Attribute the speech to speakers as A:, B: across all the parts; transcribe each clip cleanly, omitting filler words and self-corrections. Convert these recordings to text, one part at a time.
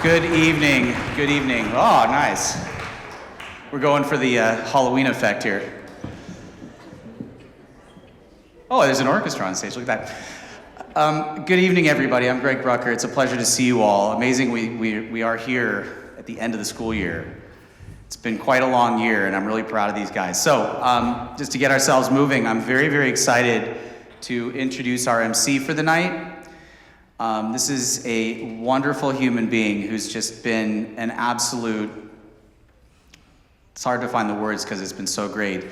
A: Good evening. Good evening. Oh, nice. We're going for the Halloween effect here. Oh, there's an orchestra on stage. Look at that. Good evening, everybody. I'm Greg Brucker. It's a pleasure to see you all. Amazing we are here at the end of the school year. It's been quite a long year, and I'm really proud of these guys. So, just to get ourselves moving, I'm very, very excited to introduce our MC for the night. This is a wonderful human being who's just been an absolute, it's hard to find the words because it's been so great.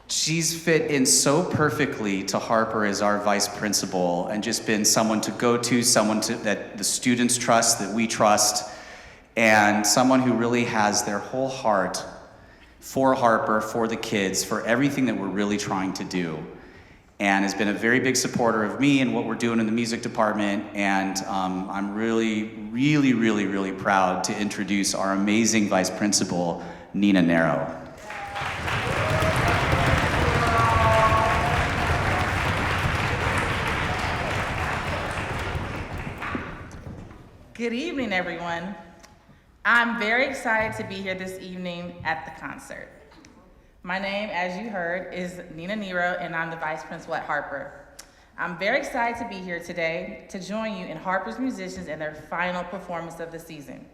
A: She's fit in so perfectly to Harper as our vice principal and just been someone to go to, that the students trust, that we trust, and someone who really has their whole heart for Harper, for the kids, for everything that we're really trying to do. And has been a very big supporter of me and what we're doing in the music department. And I'm really, really, really, really proud to introduce our amazing vice principal, Nero.
B: Good evening, everyone. I'm very excited to be here this evening at the concert. My name, as you heard, is Nero, and I'm the vice principal at Harper. I'm very excited to be here today to join you in Harper's musicians in their final performance of the season,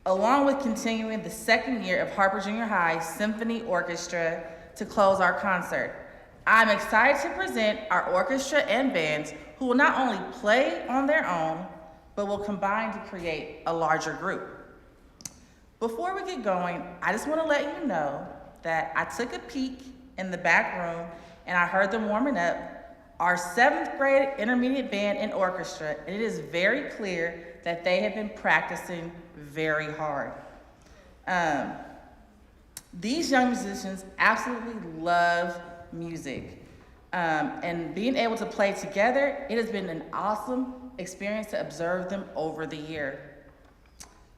B: along with continuing the second year of Harper Junior High Symphony Orchestra to close our concert. I'm excited to present our orchestra and bands who will not only play on their own, but will combine to create a larger group. Before we get going, I just want to let you know that I took a peek in the back room and I heard them warming up our 7th grade intermediate band and orchestra, and it is very clear that they have been practicing very hard. These young musicians absolutely love music, and being able to play together, it has been an awesome experience to observe them over the year.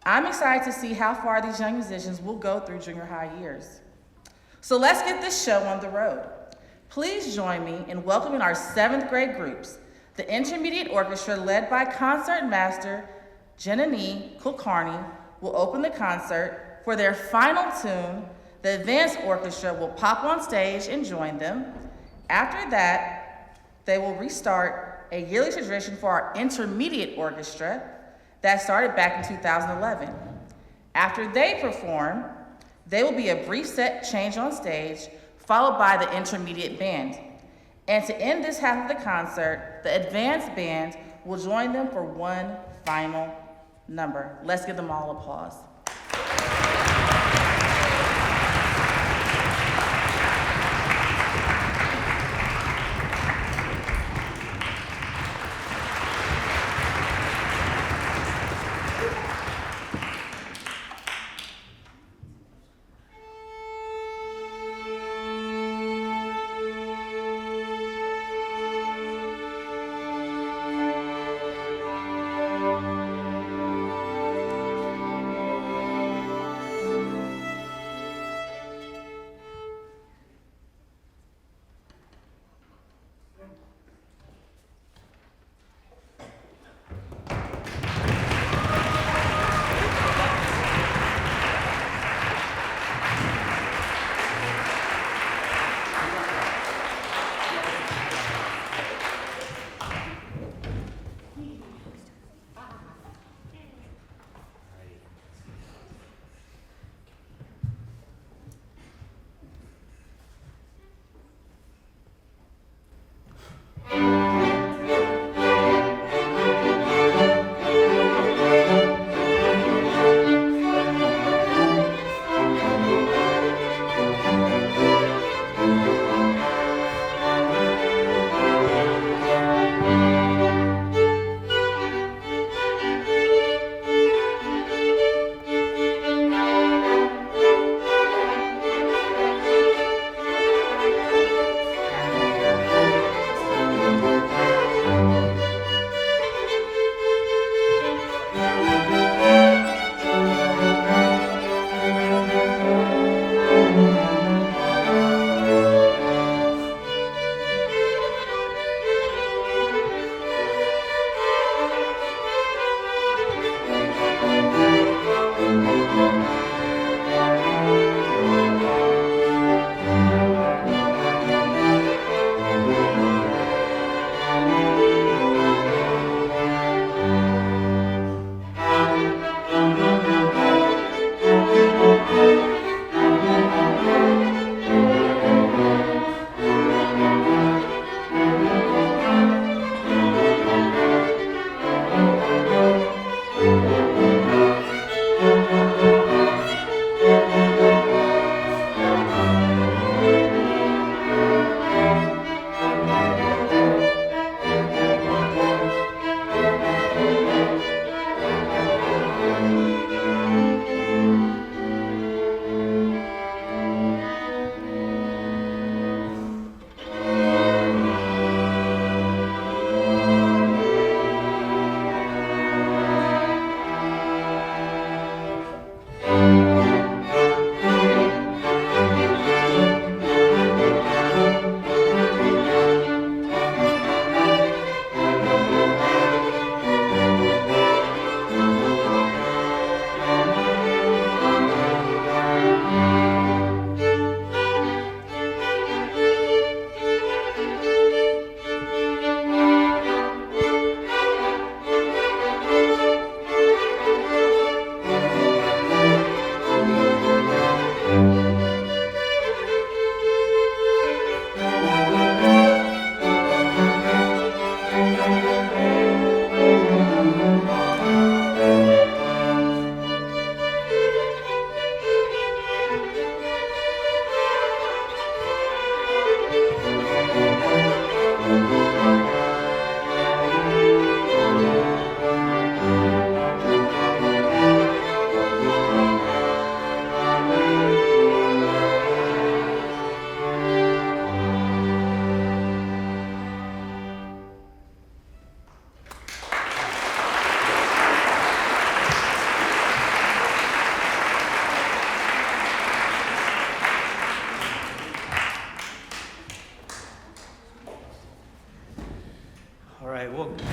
B: I'm excited to see how far these young musicians will go through junior high years. So let's get this show on the road. Please join me in welcoming our 7th grade groups. The Intermediate Orchestra, led by Concertmaster Janani Kulkarni, will open the concert. For their final tune, the Advanced Orchestra will pop on stage and join them. After that, they will restart a yearly tradition for our Intermediate Orchestra that started back in 2011. After they perform, there will be a brief set change on stage, followed by the intermediate band. And to end this half of the concert, the advanced band will join them for one final number. Let's give them all applause.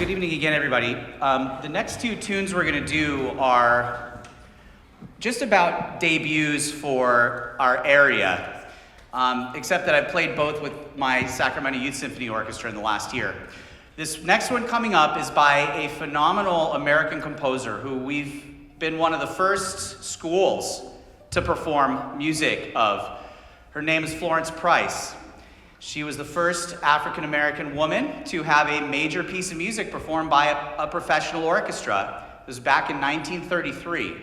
A: good evening again, everybody. The next two tunes we're going to do are just about debuts for our area, except that I've played both with my Sacramento Youth Symphony Orchestra in the last year. This next one coming up is by a phenomenal American composer who we've been one of the first schools to perform music of. Her name is Florence Price. She was the first African-American woman to have a major piece of music performed by a professional orchestra. It was back in 1933.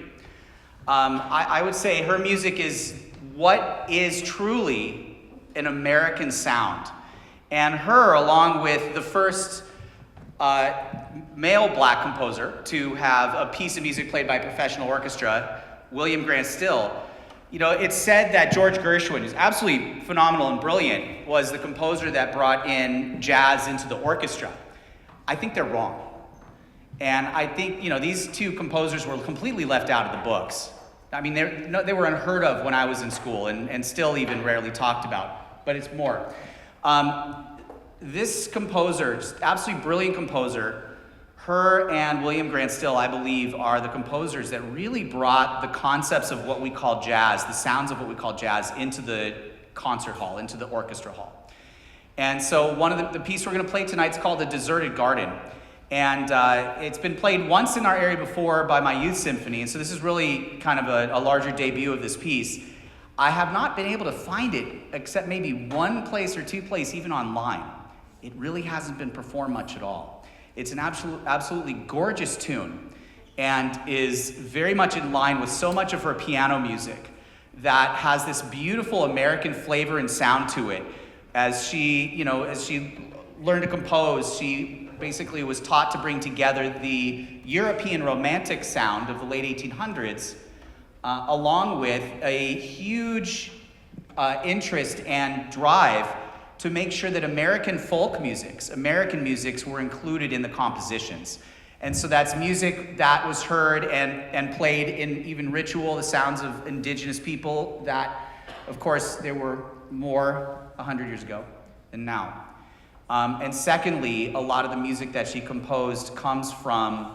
A: I would say her music is what is truly an American sound. And her, along with the first male black composer to have a piece of music played by a professional orchestra, William Grant Still. You know, it's said that George Gershwin, who's absolutely phenomenal and brilliant, was the composer that brought in jazz into the orchestra. I think they're wrong. And I think, these two composers were completely left out of the books. I mean, they were unheard of when I was in school and still even rarely talked about, but it's more. This composer, just absolutely brilliant composer, her and William Grant Still, I believe, are the composers that really brought the concepts of what we call jazz, the sounds of what we call jazz, into the concert hall, into the orchestra hall. And so one of the piece we're going to play tonight is called The Deserted Garden. And it's been played once in our area before by my youth symphony, and so this is really kind of a larger debut of this piece. I have not been able to find it, except maybe one place or two places, even online. It really hasn't been performed much at all. It's an absolutely gorgeous tune and is very much in line with so much of her piano music that has this beautiful American flavor and sound to it. As she learned to compose, she basically was taught to bring together the European romantic sound of the late 1800s, along with a huge interest and drive to make sure that American folk musics, American musics, were included in the compositions. And so that's music that was heard and played in even ritual, the sounds of indigenous people that, of course, there were more 100 years ago than now. And secondly, a lot of the music that she composed comes from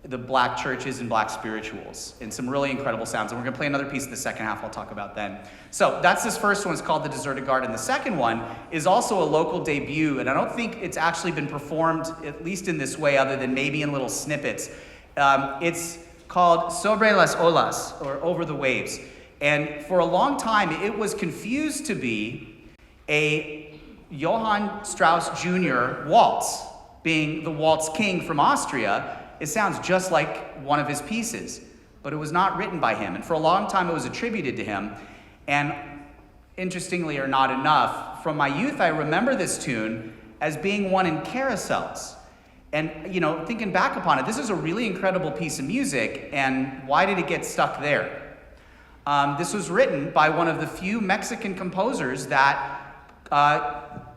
A: the black churches and black spirituals, and some really incredible sounds. And we're going to play another piece in the second half I'll talk about then. So that's this first one. It's called The Deserted Garden. The second one is also a local debut, and I don't think it's actually been performed, at least in this way, other than maybe in little snippets. It's called Sobre las Olas, or Over the Waves. And for a long time, it was confused to be a Johann Strauss Jr. waltz, being the waltz king from Austria. It sounds just like one of his pieces, but it was not written by him. And for a long time, it was attributed to him. And interestingly, or not enough, from my youth, I remember this tune as being one in carousels. And, thinking back upon it, this is a really incredible piece of music, and why did it get stuck there? This was written by one of the few Mexican composers that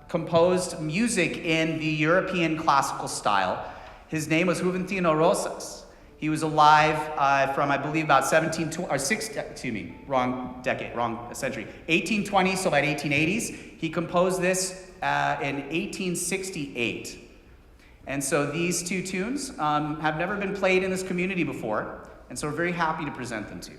A: composed music in the European classical style. His name was Juventino Rosas. He was alive from, I believe, about 1820s, so about 1880s. He composed this in 1868. And so these two tunes have never been played in this community before, and so we're very happy to present them to you.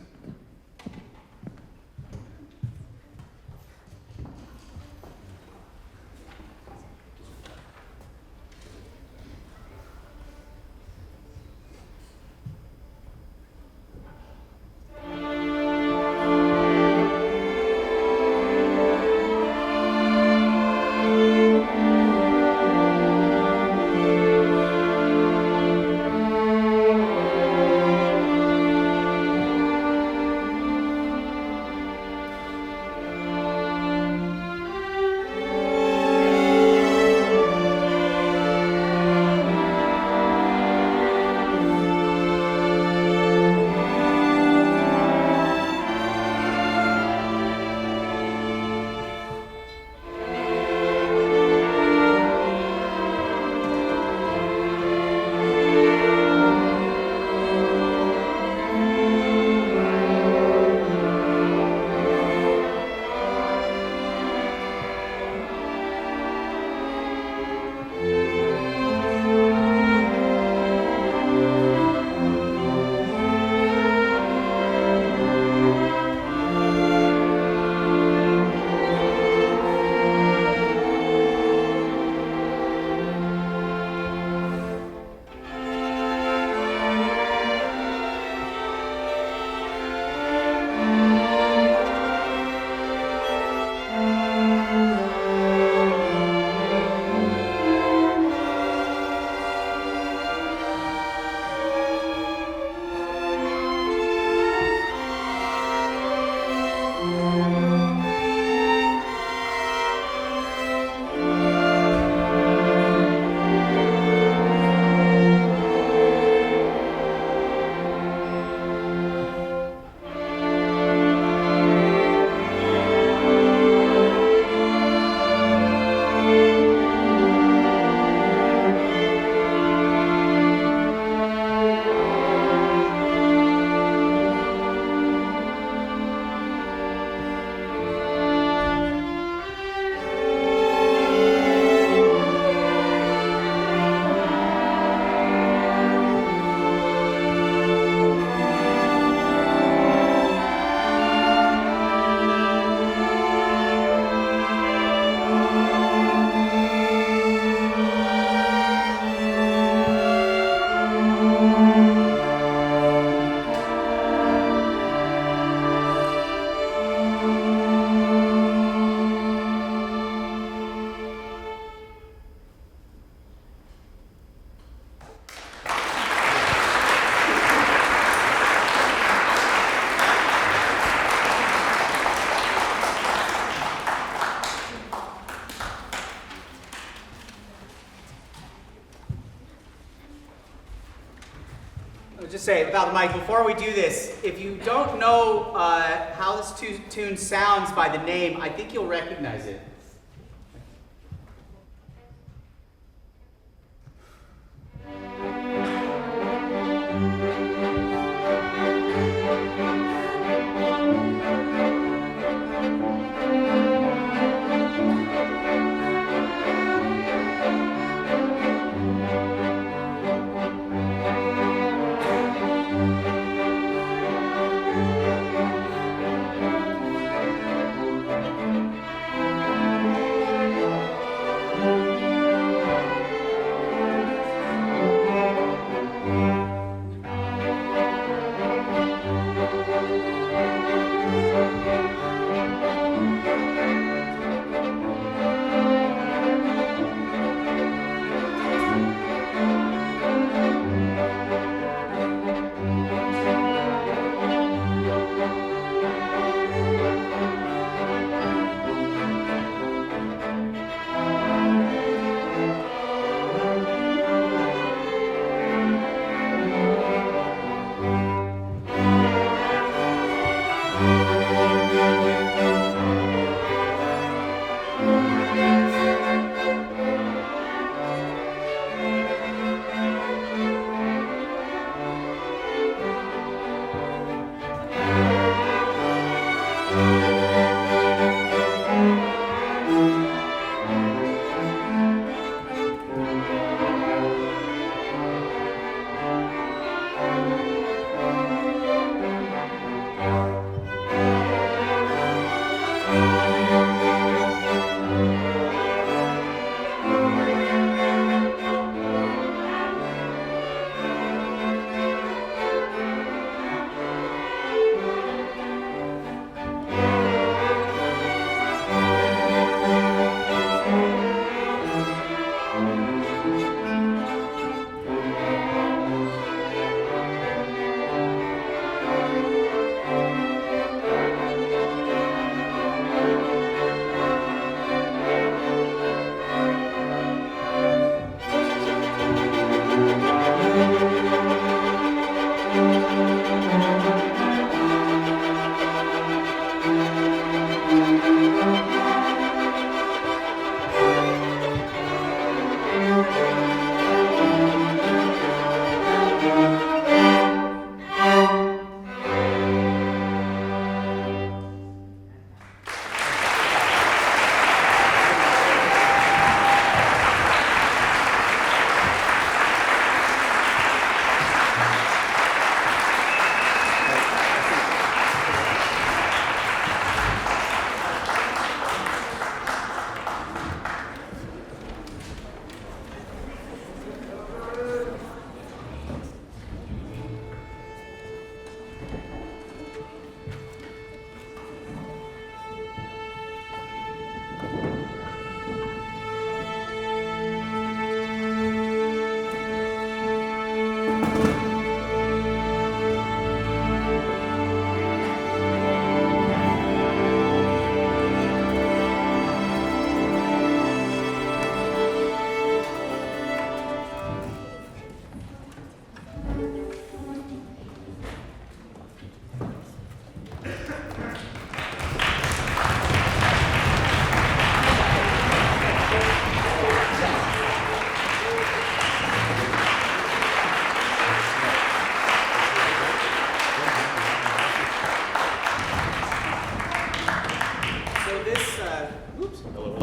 C: say about the mic, before we do this, if you don't know how this tune sounds by the name, I think you'll recognize it.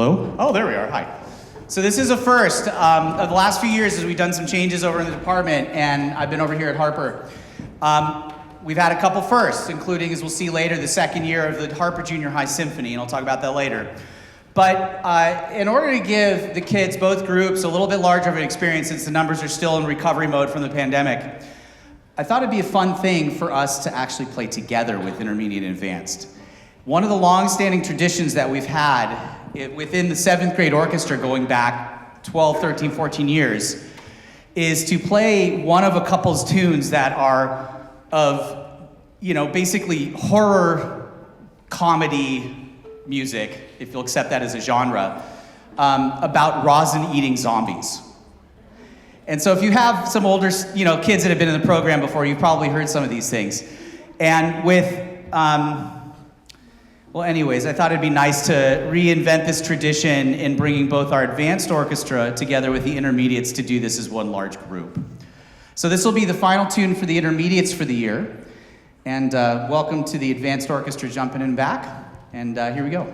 A: Hello? Oh, there we are. Hi. So this is a first. Of the last few years, as we've done some changes over in the department, and I've been over here at Harper. We've had a couple firsts, including, as we'll see later, the second year of the Harper Junior High Symphony, and I'll talk about that later. But in order to give the kids, both groups, a little bit larger of an experience, since the numbers are still in recovery mode from the pandemic, I thought it'd be a fun thing for us to actually play together with intermediate and advanced. One of the long-standing traditions that we've had within the 7th grade orchestra going back 12, 13, 14 years is to play one of a couple's tunes that are of, basically horror comedy music, if you'll accept that as a genre, about Rosin eating zombies. And so if you have some older, kids that have been in the program before, you've probably heard some of these things. And with, anyways, I thought it'd be nice to reinvent this tradition in bringing both our advanced orchestra together with the intermediates to do this as one large group. So this will be the final tune for the intermediates for the year. And welcome to the advanced orchestra jumping in back. And here we go.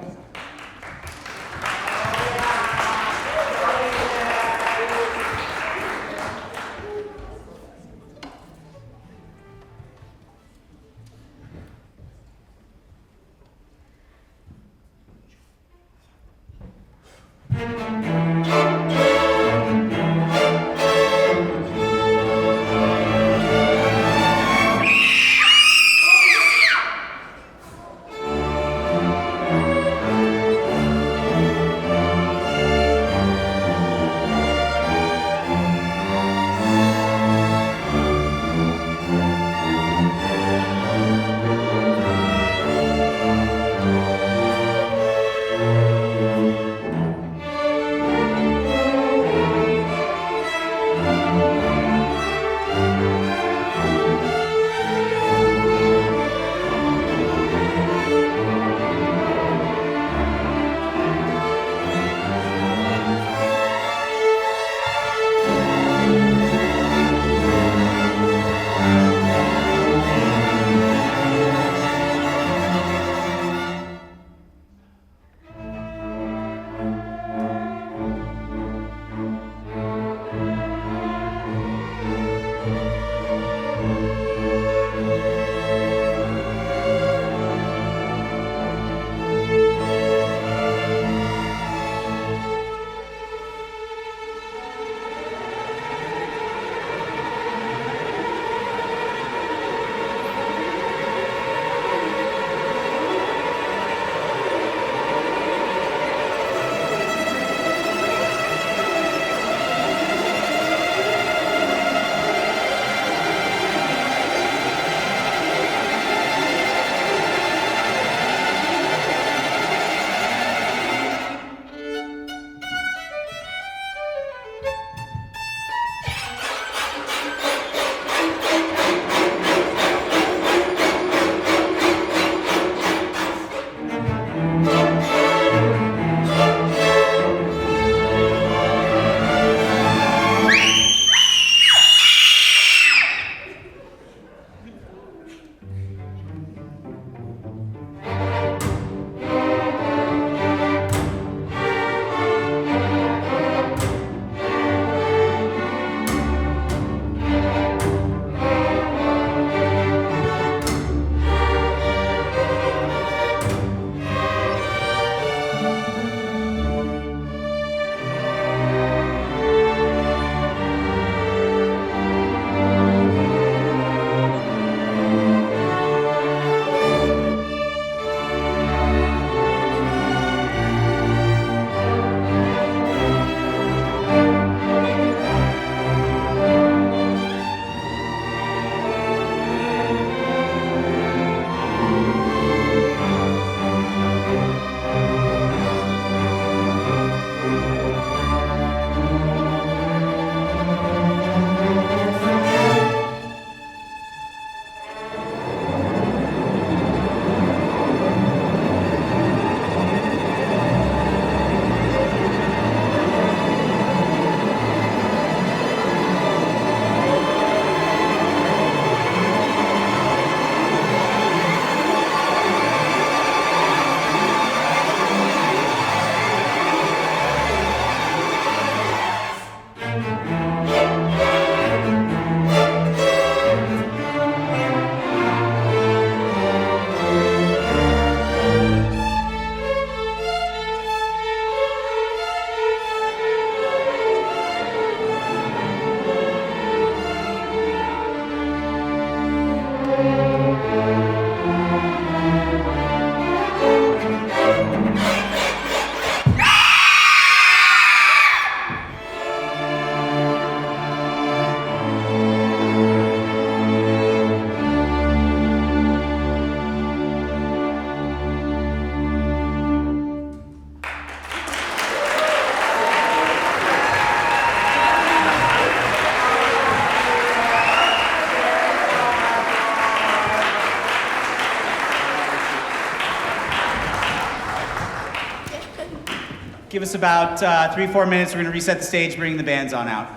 C: Give us about 3-4 minutes. We're going to reset the stage, bring the bands on out.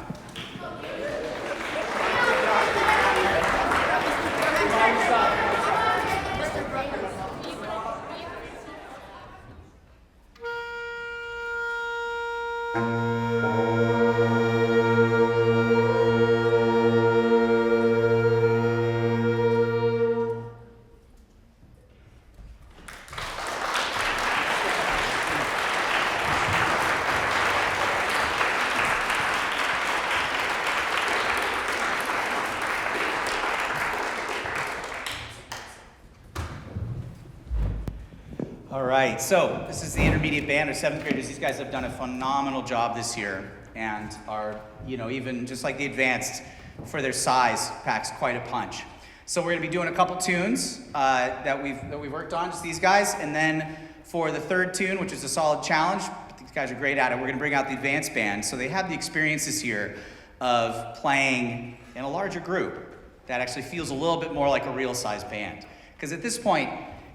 C: So this is the intermediate band, or 7th graders. These guys have done a phenomenal job this year and are, even just like the advanced, for their size, packs quite a punch. So we're gonna be doing a couple tunes that we've worked on, just these guys, and then for the third tune, which is a solid challenge, these guys are great at it, we're gonna bring out the advanced band. So they have the experience this year of playing in a larger group that actually feels a little bit more like a real size band. Because at this point,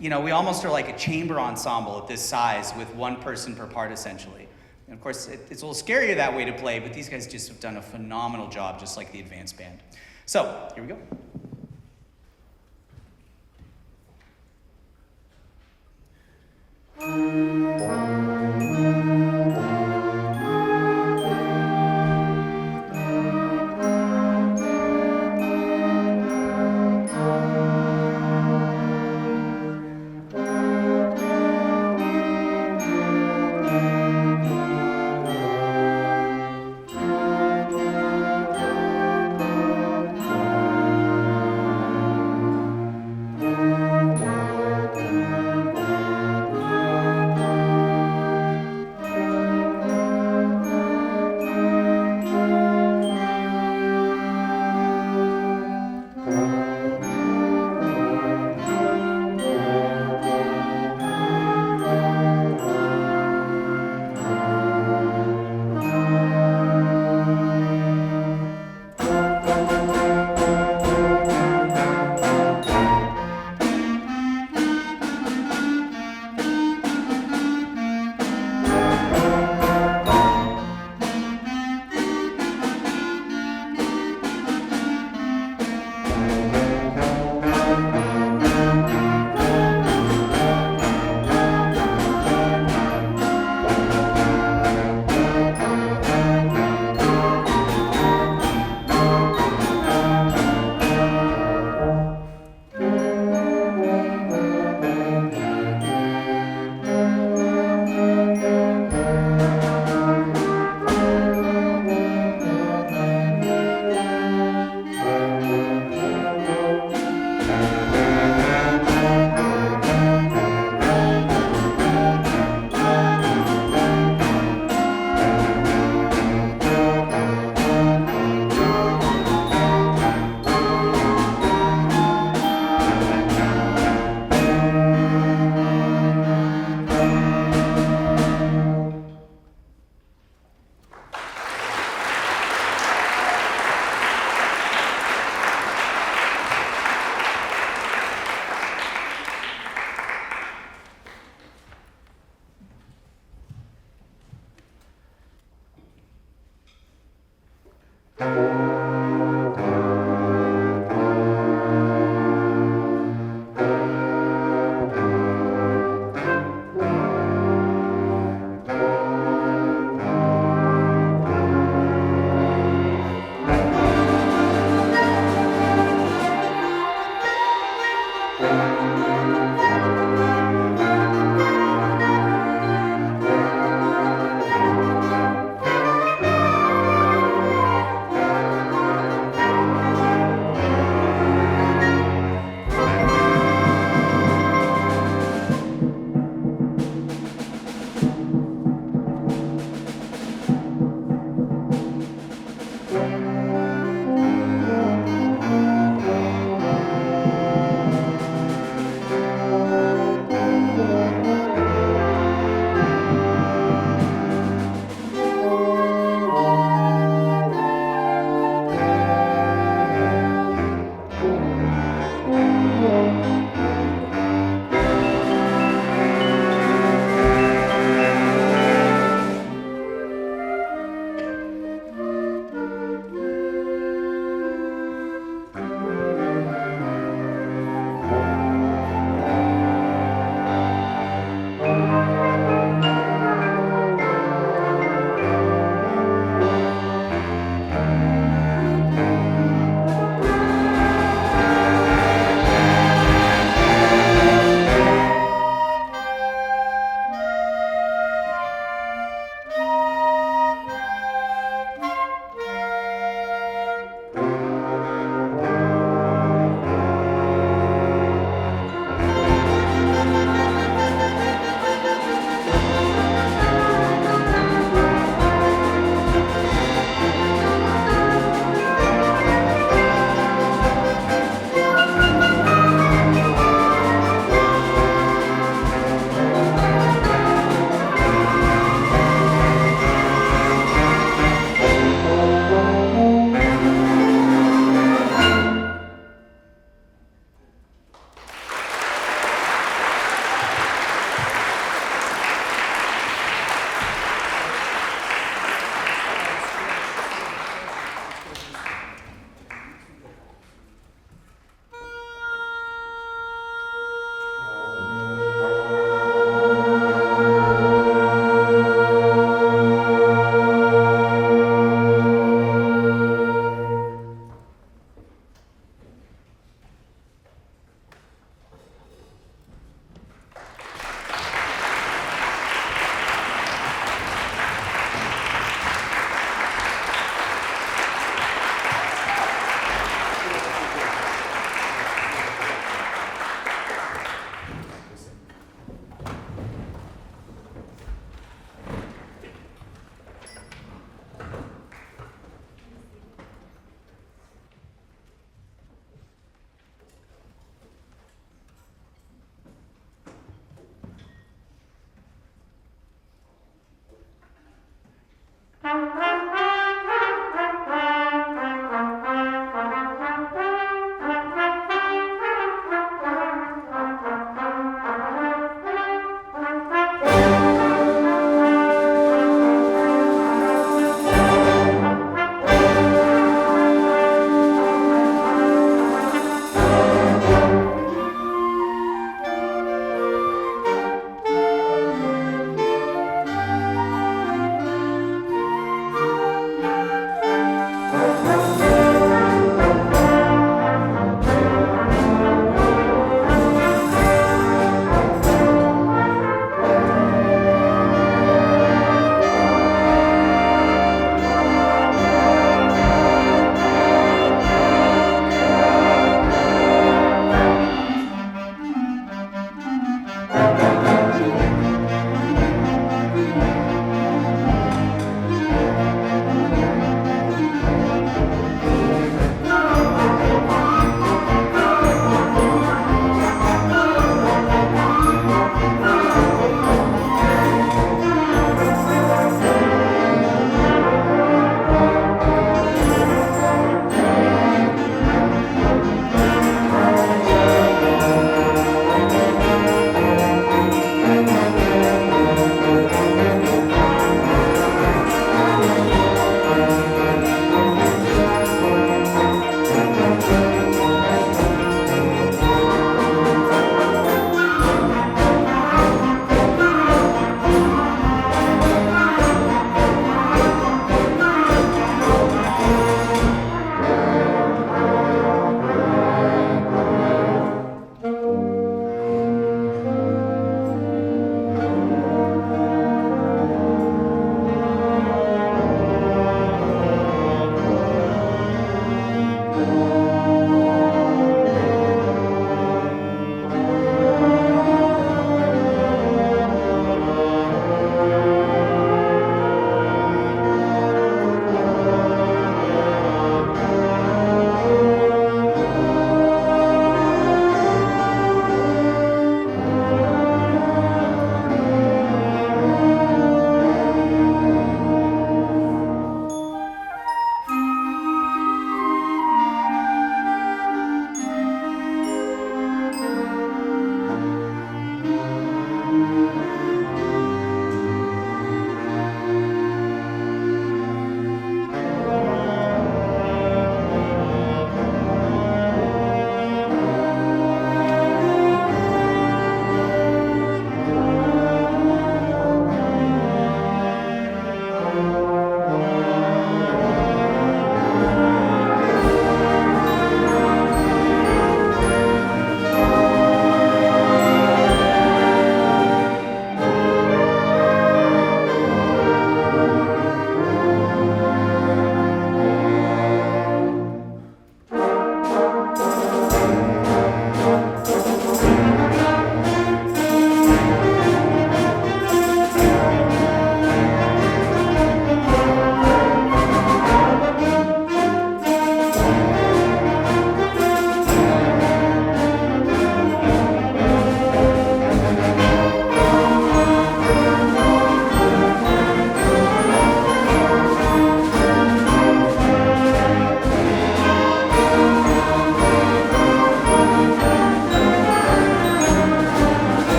C: we almost are like a chamber ensemble at this size with one person per part, essentially. And of course, it's a little scarier that way to play, but these guys just have done a phenomenal job, just like the advanced band. So, here we go.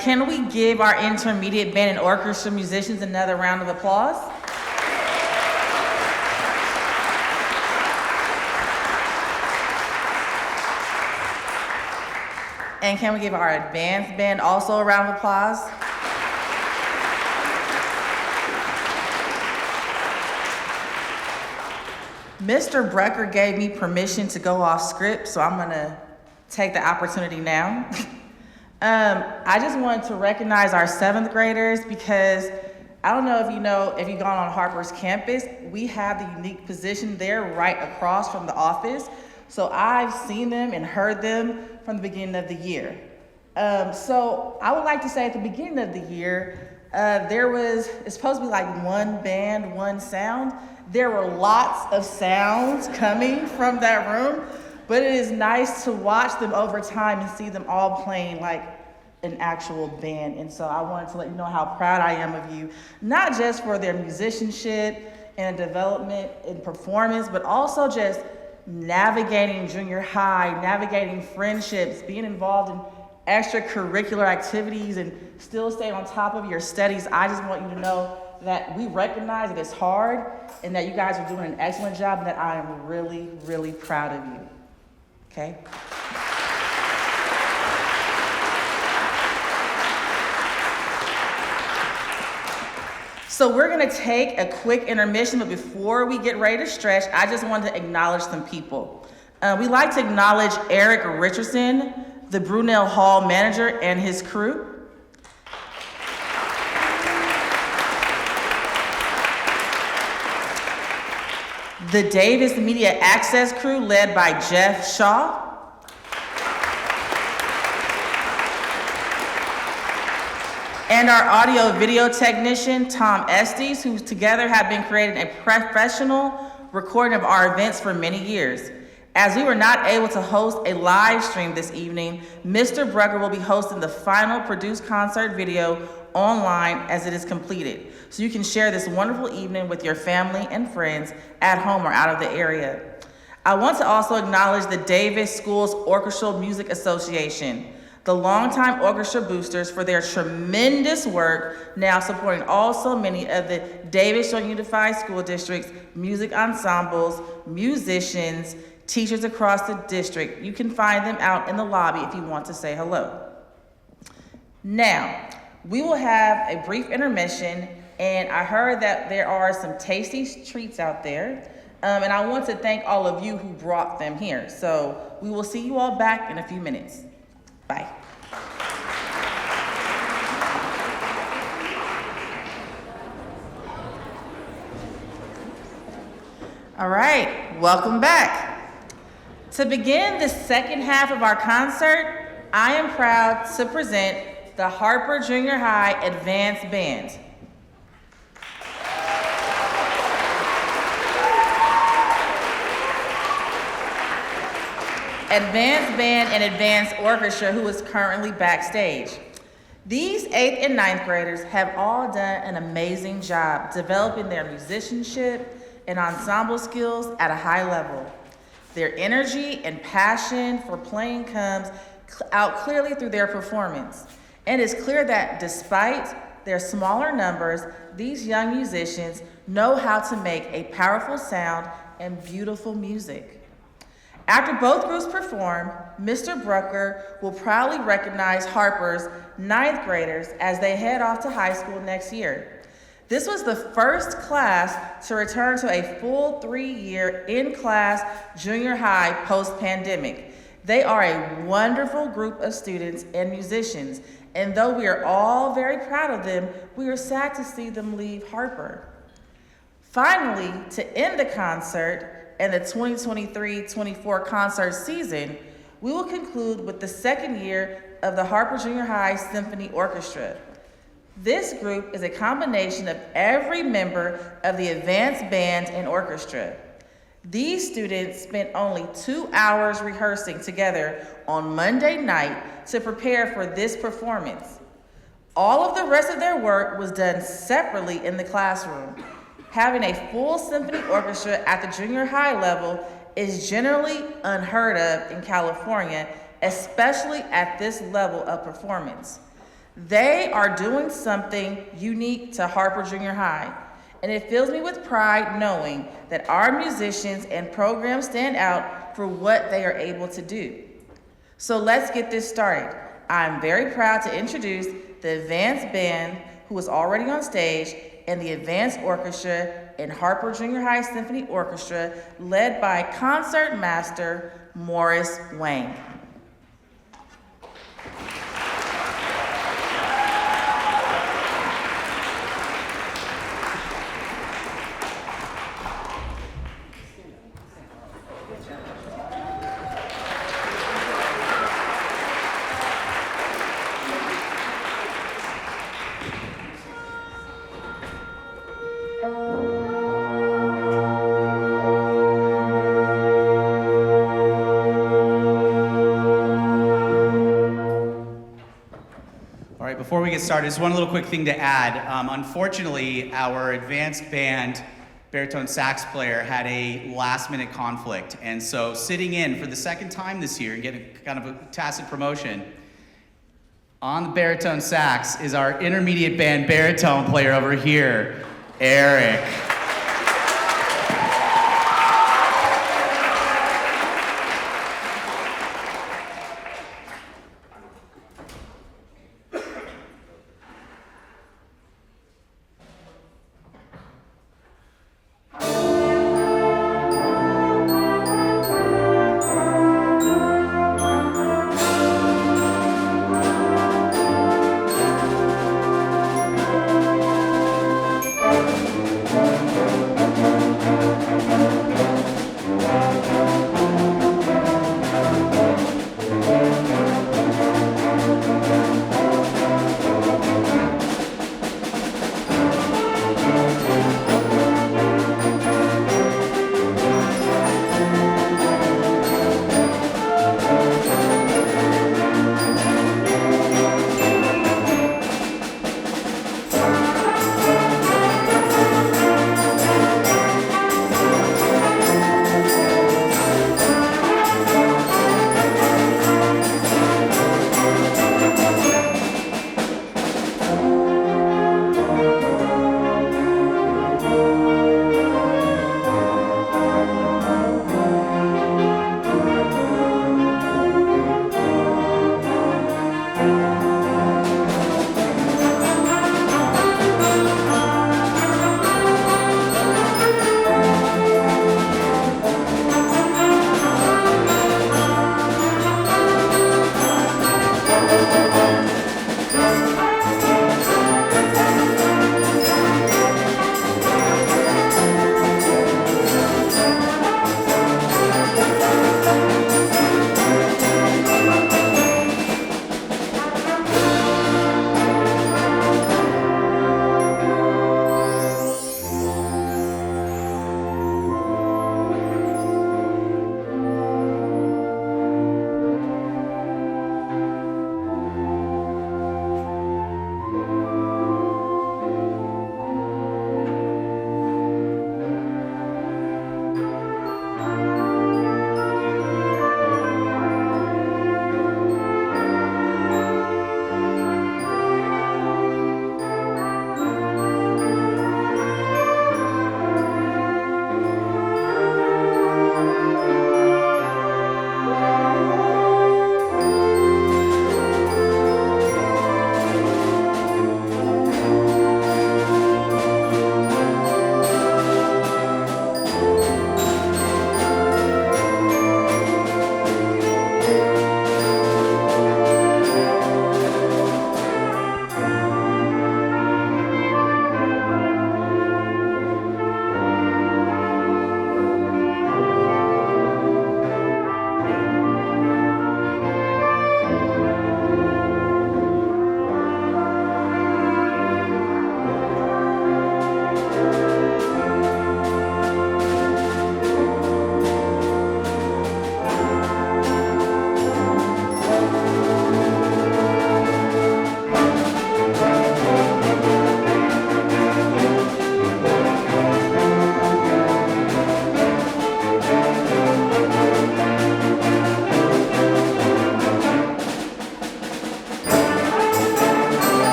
B: can we give our intermediate band and orchestra musicians another round of applause? And can we give our advanced band also a round of applause? Mr. Brucker gave me permission to go off script, so I'm gonna take the opportunity now. I just wanted to recognize our 7th graders because I don't know if you've gone on Harper's campus, we have the unique position there right across from the office. So I've seen them and heard them from the beginning of the year. So I would like to say at the beginning of the year, it's supposed to be like one band, one sound. There were lots of sounds coming from that room, but it is nice to watch them over time and see them all playing like an actual band. And so I wanted to let you know how proud I am of you, not just for their musicianship and development and performance, but also just navigating junior high, navigating friendships, being involved in extracurricular activities and still staying on top of your studies. I just want you to know that we recognize that it's hard and that you guys are doing an excellent job and that I am really, really proud of you. Okay? So we're gonna take a quick intermission, but before we get ready to stretch, I just wanted to acknowledge some people. We'd like to acknowledge Eric Richardson, the Brunelle Hall manager, and his crew. The Davis Media Access crew led by Jeff Shaw. And our audio video technician, Tom Estes, who together have been creating a professional recording of our events for many years. As we were not able to host a live stream this evening, Mr. Brucker will be hosting the final produced concert video online as it is completed, so you can share this wonderful evening with your family and friends at home or out of the area. I want to also acknowledge the Davis Schools Orchestral Music Association, the longtime orchestra boosters, for their tremendous work now supporting also many of the Davis Joint Unified School District's music ensembles, musicians, teachers across the district. You can find them out in the lobby if you want to say hello. Now, we will have a brief intermission, and I heard that there are some tasty treats out there, and I want to thank all of you who brought them here. So we will see you all back in a few minutes. Bye. All right, welcome back. To begin the second half of our concert, I am proud to present the Harper Junior High Advanced Band. Advanced Band and Advanced Orchestra, who is currently backstage. These 8th and 9th graders have all done an amazing job developing their musicianship and ensemble skills at a high level. Their energy and passion for playing comes out clearly through their performance. And it's clear that despite their smaller numbers, these young musicians know how to make a powerful sound and beautiful music. After both groups perform, Mr. Brucker will proudly recognize Harper's 9th graders as they head off to high school next year. This was the first class to return to a full 3-year in-class junior high post-pandemic. They are a wonderful group of students and musicians, and though we are all very proud of them, we are sad to see them leave Harper. Finally, to end the concert and the 2023-24 concert season, we will conclude with the second year of the Harper Junior High Symphony Orchestra. This group is a combination of every member of the advanced band and orchestra. These students spent only 2 hours rehearsing together on Monday night to prepare for this performance. All of the rest of their work was done separately in the classroom. Having a full symphony orchestra at the junior high level is generally unheard of in California, especially at this level of performance. They are doing something unique to Harper Junior High, and it fills me with pride knowing that our musicians and programs stand out for what they are able to do. So let's get this started. I'm very proud to introduce the Advanced Band, who is already on stage, and the Advanced Orchestra and Harper Junior High Symphony Orchestra, led by Concert Master Morris Wang.
C: Before we get started, just one little quick thing to add. Unfortunately, our advanced band baritone sax player had a last-minute conflict, and so sitting in for the second time this year and getting kind of a tacit promotion on the baritone sax is our intermediate band baritone player over here, Eric.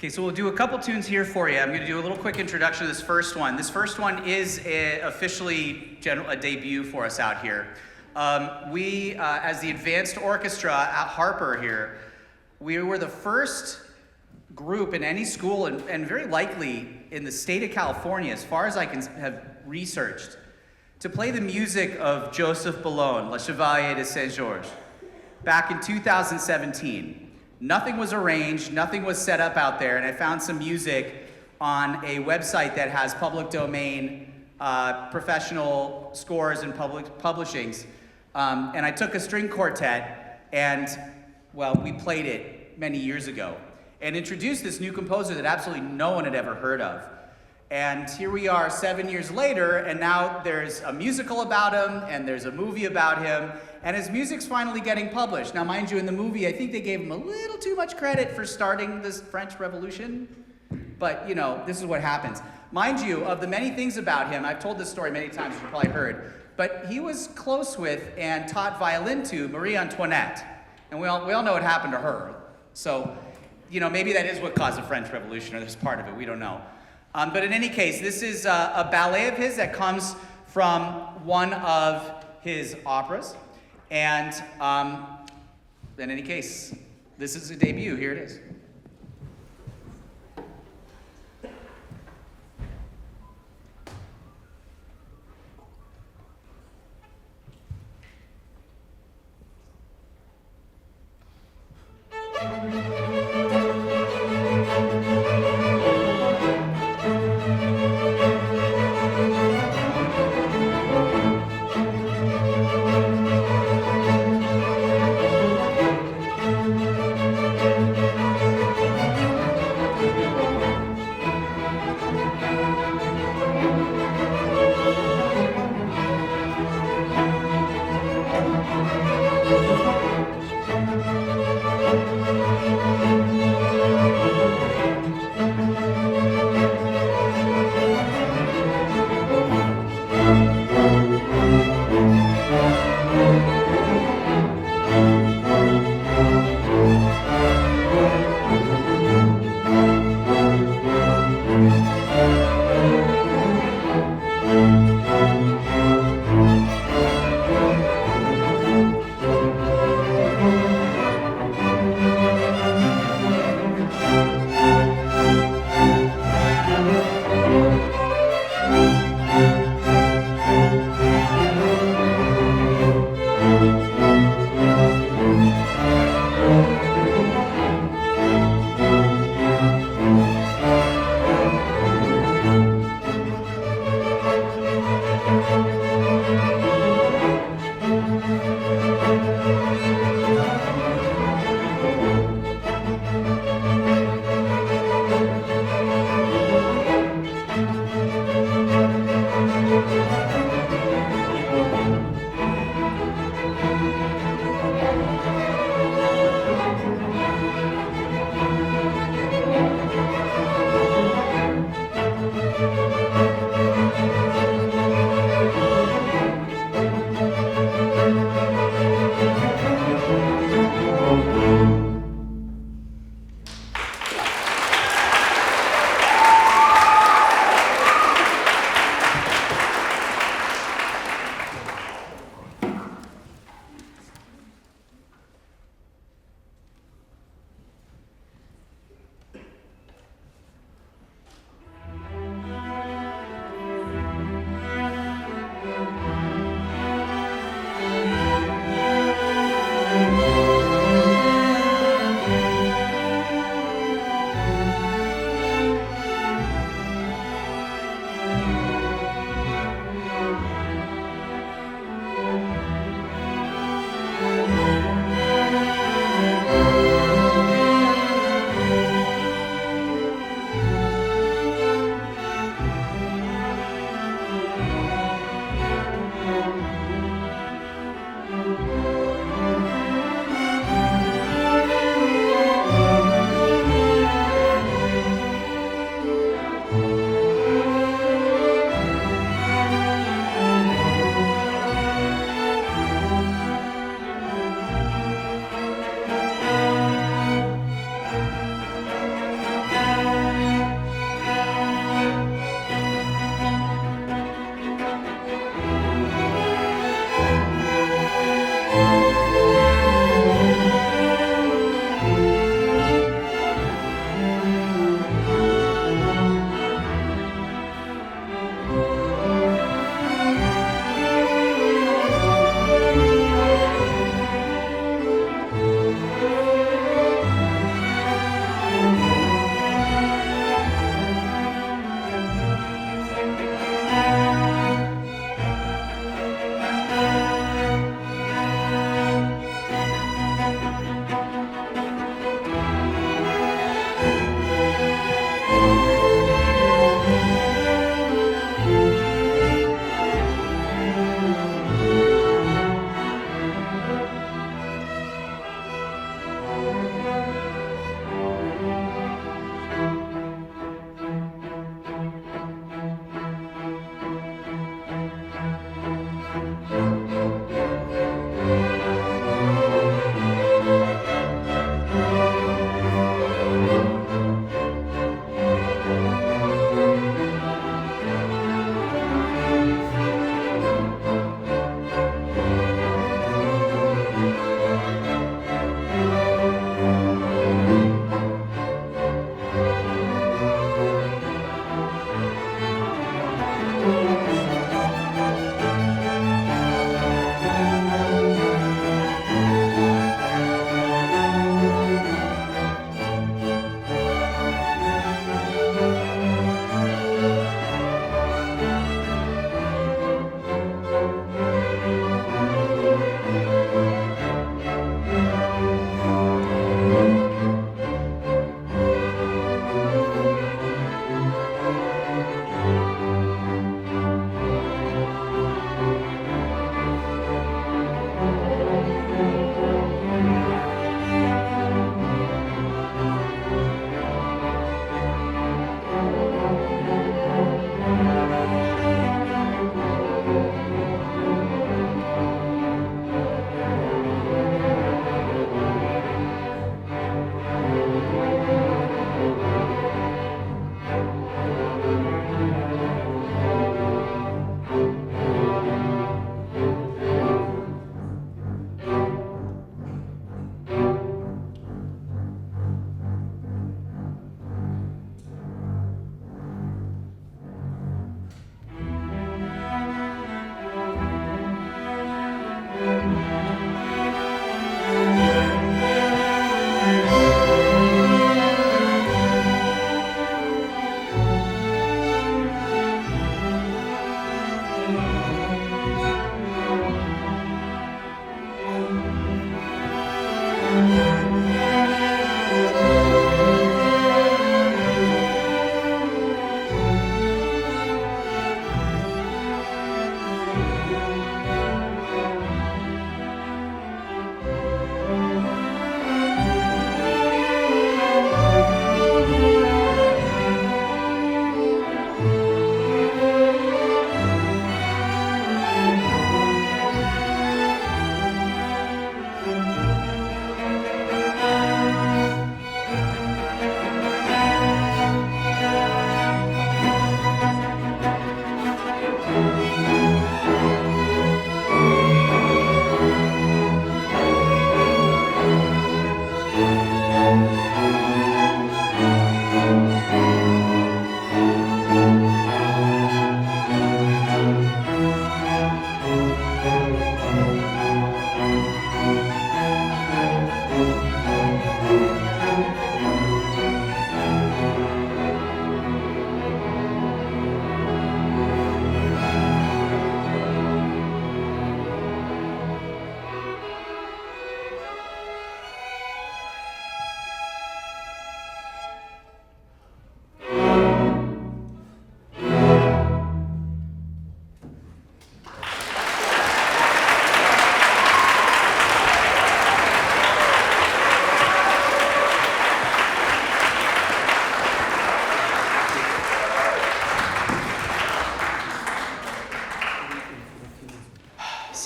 C: Okay, so we'll do a couple tunes here for you. I'm going to do a little quick introduction to this first one. This first one is officially a debut for us out here. We, as the advanced orchestra at Harper here, we were the first group in any school, and very likely in the state of California, as far as I can have researched, to play the music of Joseph Bologne, Le Chevalier de Saint-Georges, back in 2017. Nothing was arranged, nothing was set up out there, and I found some music on a website that has public domain professional scores and public publishings. And I took a string quartet, and, well, we played it many years ago, and introduced this new composer that absolutely no one had ever heard of. And here we are 7 years later, and now there's a musical about him, and there's a movie about him, and his music's finally getting published. Now, mind you, in the movie, I think they gave him a little too much credit for starting this French Revolution, but, you know, this is what happens. Mind you, of the many things about him, I've told this story many times, you've probably heard, but he was close with and taught violin to Marie Antoinette, and we all know what happened to her. So, you know, maybe that is what caused the French Revolution, or there's part of it, we don't know. But in any case, this is a ballet of his that comes from one of his operas. And in any case, this is a debut. Here it is.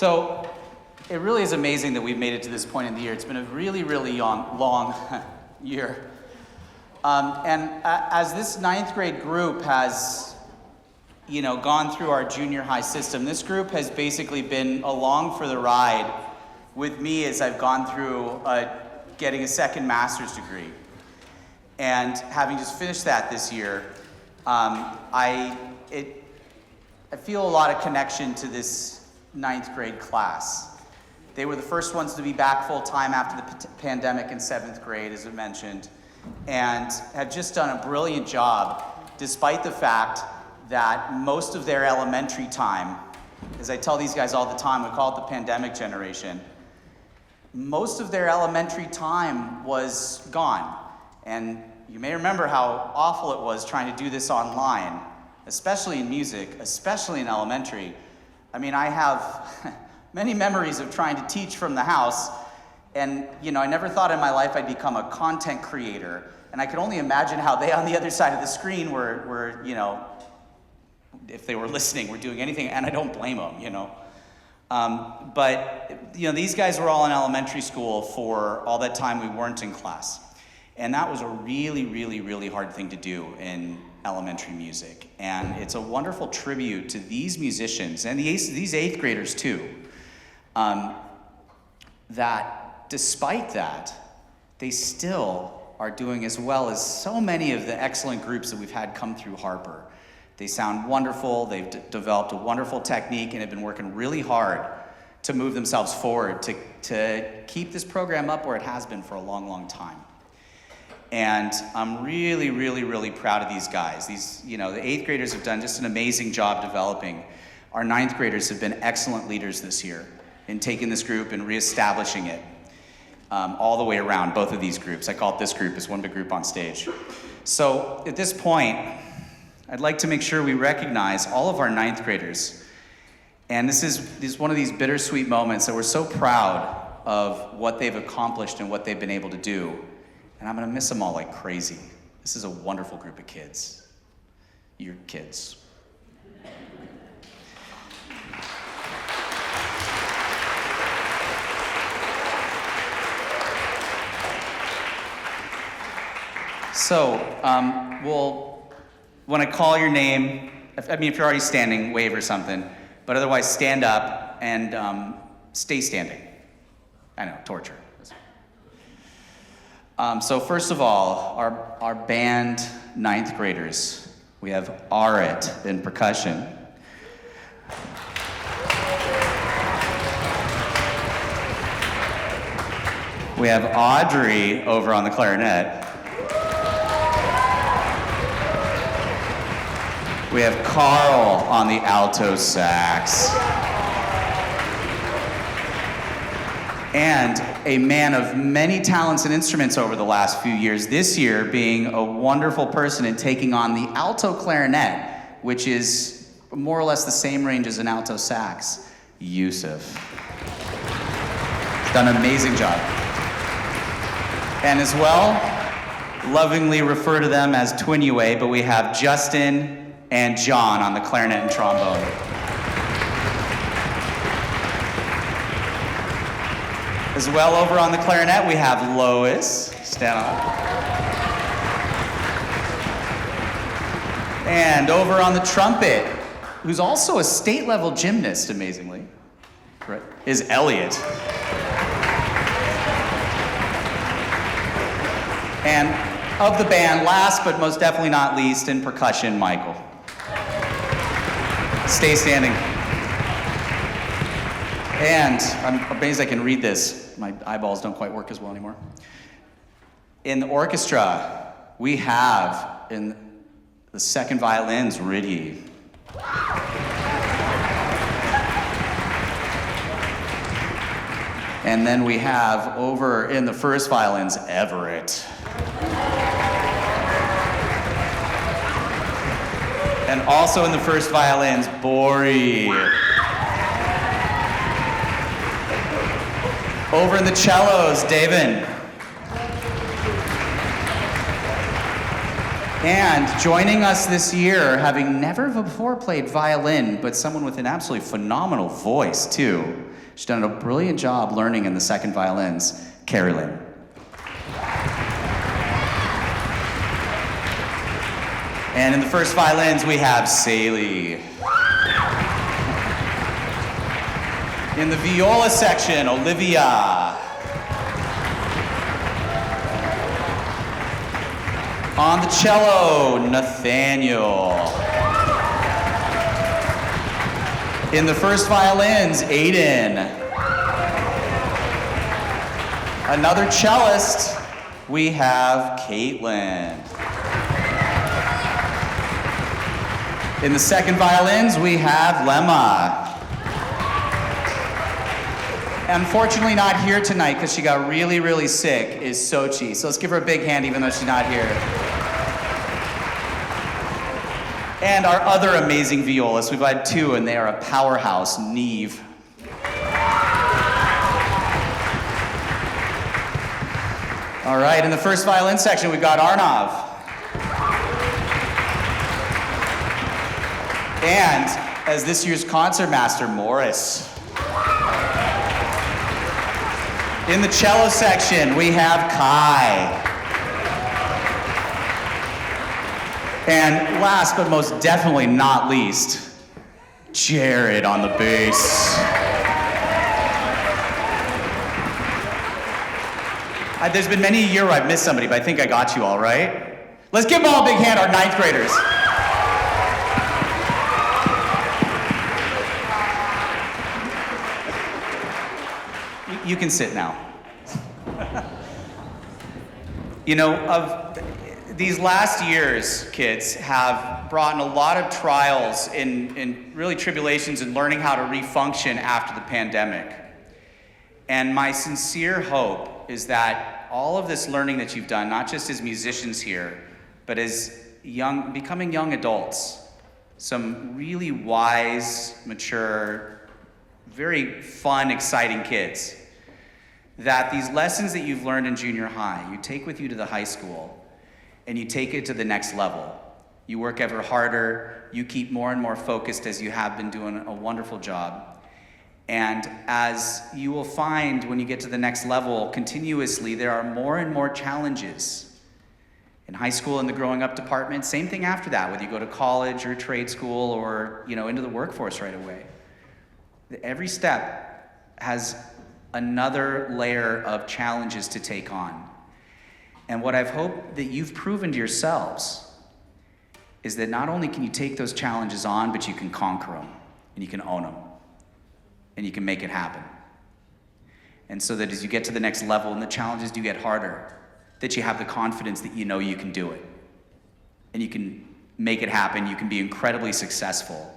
A: So it really is amazing that we've made it to this point in the year. It's been a really, really long year. As this ninth grade group has, gone through our junior high system, this group has basically been along for the ride with me as I've gone through getting a second master's degree. And having just finished that this year, I feel a lot of connection to this ninth grade class. They were the first ones to be back full time after the pandemic in seventh grade, as I mentioned, and have just done a brilliant job, despite the fact that most of their elementary time, as I tell these guys all the time, we call it the pandemic generation, most of their elementary time was gone. And you may remember how awful it was trying to do this online, especially in music, especially in elementary. I mean, I have many memories of trying to teach from the house, and I never thought in my life I'd become a content creator, and I could only imagine how they on the other side of the screen were if they were listening, were doing anything, and I don't blame them, But these guys were all in elementary school for all that time we weren't in class. And that was a really, really, really hard thing to do in elementary music. And it's a wonderful tribute to these musicians, and these eighth graders too, that despite that, they still are doing as well as so many of the excellent groups that we've had come through Harper. They sound wonderful, they've developed a wonderful technique, and have been working really hard to move themselves forward, to keep this program up where it has been for a long, long time. And I'm really, really, really proud of these guys. The eighth graders have done just an amazing job developing. Our ninth graders have been excellent leaders this year in taking this group and reestablishing it all the way around, both of these groups. I call it this group as one big group on stage. So at this point, I'd like to make sure we recognize all of our ninth graders. And this is one of these bittersweet moments that we're so proud of what they've accomplished and what they've been able to do. And I'm going to miss them all like crazy. This is a wonderful group of kids. You're kids. So, when I call your name, if you're already standing, wave or something, but otherwise stand up and stay standing. I know, torture. So first of all, our band ninth graders. We have Arit in percussion. We have Audrey over on the clarinet. We have Carl on the alto sax. And a man of many talents and instruments over the last few years, this year being a wonderful person and taking on the alto clarinet, which is more or less the same range as an alto sax, Yusuf. Done an amazing job. And as well, lovingly refer to them as Twin Yue, but we have Justin and John on the clarinet and trombone. As well, over on the clarinet, we have Lois. Stand up. And over on the trumpet, who's also a state-level gymnast, amazingly, right, is Elliot. And of the band, last but most definitely not least, in percussion, Michael. Stay standing. And I'm amazed I can read this. My eyeballs don't quite work as well anymore. In the orchestra, we have in the second violins, Riddy. And then we have over in the first violins, Everett. And also in the first violins, Bori. Over in the cellos, David. And joining us this year, having never before played violin, but someone with an absolutely phenomenal voice too, She's done a brilliant job learning in the second violins, Carolyn. And in the first violins, we have Saley. In the viola section, Olivia. On the cello, Nathaniel. In the first violins, Aiden. Another cellist, we have Caitlin. In the second violins, we have Lemma. Unfortunately not here tonight because she got really, really sick is Sochi. So let's give her a big hand even though she's not here. And our other amazing violists, we've had two and they are a powerhouse, Neve. All right, in the first violin section, we've got Arnav. And as this year's concertmaster, Morris. In the cello section, we have Kai. And last but most definitely not least, Jared on the bass. There's been many a year where I've missed somebody, but I think I got you all, right? Let's give them all a big hand, our 9th graders. You can sit now. You know, of these last years, kids have brought in a lot of trials and really tribulations in learning how to refunction after the pandemic. And my sincere hope is that all of this learning that you've done, not just as musicians here, but as becoming young adults, some really wise, mature, very fun, exciting kids, that these lessons that you've learned in junior high, you take with you to the high school, and you take it to the next level. You work ever harder, you keep more and more focused as you have been doing a wonderful job. And as you will find when you get to the next level, continuously, there are more and more challenges. In high school, in the growing up department, same thing after that, whether you go to college or trade school or into the workforce right away. Every step has another layer of challenges to take on. And what I've hoped that you've proven to yourselves is that not only can you take those challenges on, but you can conquer them, and you can own them, and you can make it happen. And so that as you get to the next level and the challenges do get harder, that you have the confidence that you know you can do it. And you can make it happen, you can be incredibly successful,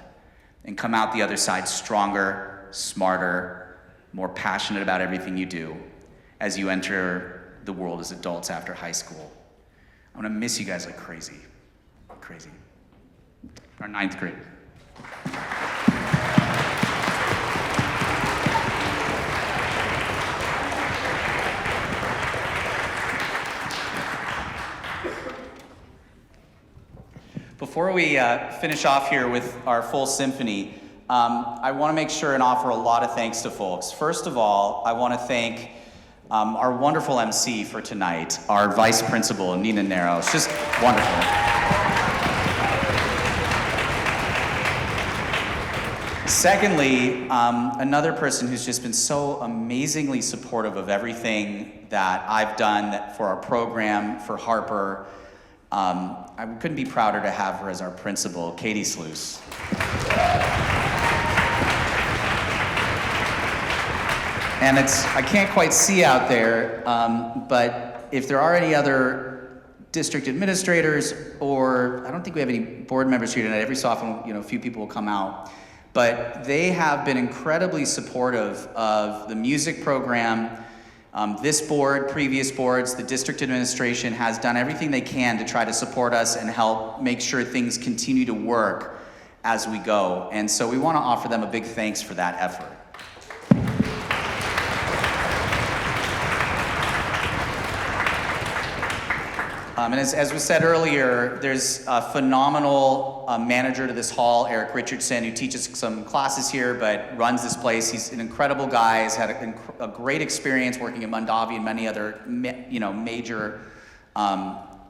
A: and come out the other side stronger, smarter, more passionate about everything you do as you enter the world as adults after high school. I'm gonna miss you guys like crazy. Crazy. Our 9th grade. Before we finish off here with our full symphony, I want to make sure and offer a lot of thanks to folks. First of all, I want to thank our wonderful MC for tonight, our vice principal, Nina Nero. It's just wonderful. Secondly, another person who's just been so amazingly supportive of everything that I've done for our program, for Harper. I couldn't be prouder to have her as our principal, Katie Sluice. And I can't quite see out there, but if there are any other district administrators, or I don't think we have any board members here tonight, every so often, a few people will come out, but they have been incredibly supportive of the music program. This board, previous boards, the district administration has done everything they can to try to support us and help make sure things continue to work as we go. And so we want to offer them a big thanks for that effort. And as was said earlier, there's a phenomenal manager to this hall, Eric Richardson, who teaches some classes here, but runs this place. He's an incredible guy. He's had a great experience working in Mondavi and many other, major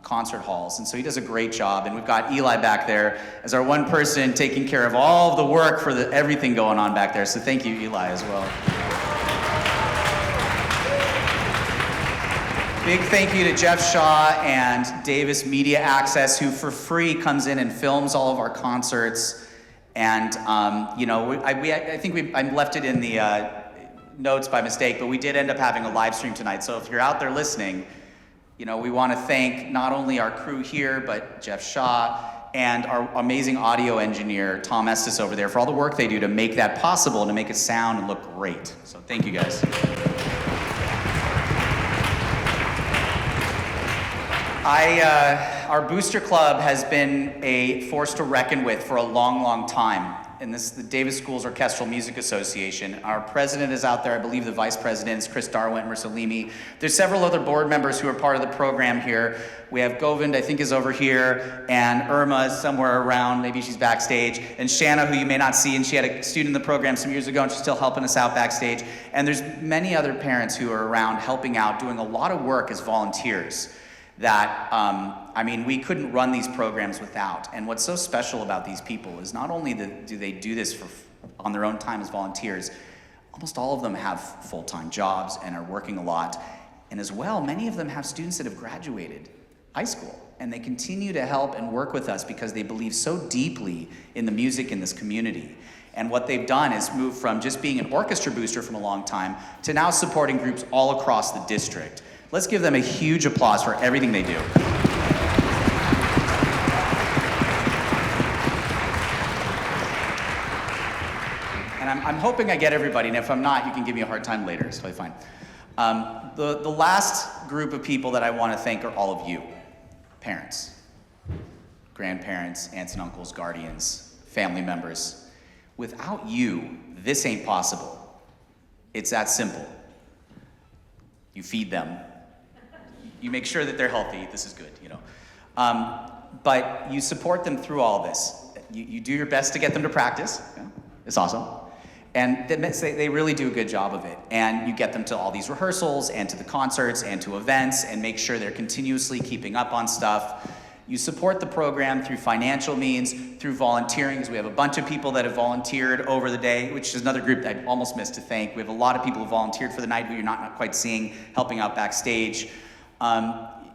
A: concert halls. And so he does a great job. And we've got Eli back there as our one person taking care of all of the work for everything going on back there. So thank you, Eli, as well. Big thank you to Jeff Shaw and Davis Media Access, who for free comes in and films all of our concerts. And, I think I left it in the notes by mistake, but we did end up having a live stream tonight. So if you're out there listening, we want to thank not only our crew here, but Jeff Shaw and our amazing audio engineer, Tom Estes over there, for all the work they do to make that possible and to make it sound and look great. So thank you guys. Our booster club has been a force to reckon with for a long, long time. And this is the Davis Schools Orchestral Music Association. Our president is out there. I believe the vice president is Chris Darwin Mersalimi. There's several other board members who are part of the program here. We have Govind, I think, is over here, and Irma is somewhere around. Maybe she's backstage. And Shanna, who you may not see, and she had a student in the program some years ago, and she's still helping us out backstage. And there's many other parents who are around helping out, doing a lot of work as volunteers that, we couldn't run these programs without. And what's so special about these people is not only do they do this on their own time as volunteers, almost all of them have full-time jobs and are working a lot. And as well, many of them have students that have graduated high school, and they continue to help and work with us because they believe so deeply in the music in this community. And what they've done is move from just being an orchestra booster from a long time to now supporting groups all across the district. Let's give them a huge applause for everything they do. And I'm hoping I get everybody, and if I'm not, you can give me a hard time later. It's totally fine. The last group of people that I want to thank are all of you. Parents, grandparents, aunts and uncles, guardians, family members. Without you, this ain't possible. It's that simple. You feed them. You make sure that they're healthy. This is good, But you support them through all this. You do your best to get them to practice. Yeah, it's awesome. And they really do a good job of it. And you get them to all these rehearsals and to the concerts and to events and make sure they're continuously keeping up on stuff. You support the program through financial means, through volunteering, because we have a bunch of people that have volunteered over the day, which is another group that I almost missed to thank. We have a lot of people who volunteered for the night who you're not quite seeing, helping out backstage.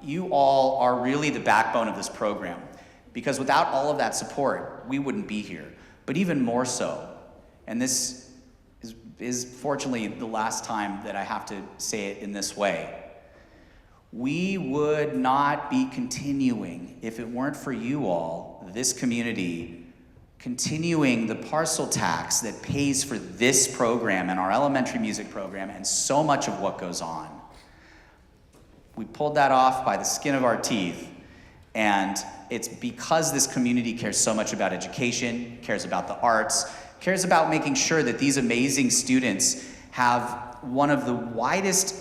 A: You all are really the backbone of this program, because without all of that support, we wouldn't be here. But even more so, and this is fortunately the last time that I have to say it in this way, we would not be continuing if it weren't for you all, this community, continuing the parcel tax that pays for this program and our elementary music program and so much of what goes on. We pulled that off by the skin of our teeth, and it's because this community cares so much about education, cares about the arts, cares about making sure that these amazing students have one of the widest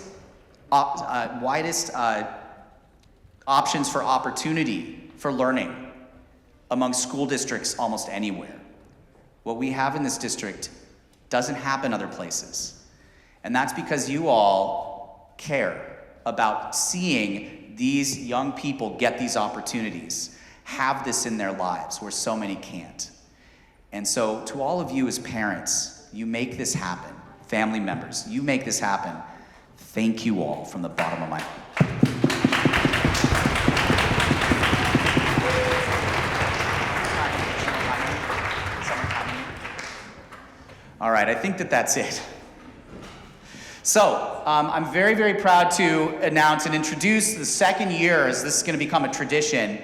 A: options for opportunity for learning among school districts almost anywhere. What we have in this district doesn't happen other places. And that's because you all care about seeing these young people get these opportunities, have this in their lives where so many can't. And so to all of you as parents, you make this happen. Family members, you make this happen. Thank you all from the bottom of my heart. All right, I think that's it. So, I'm very, very proud to announce and introduce the second year, as this is going to become a tradition,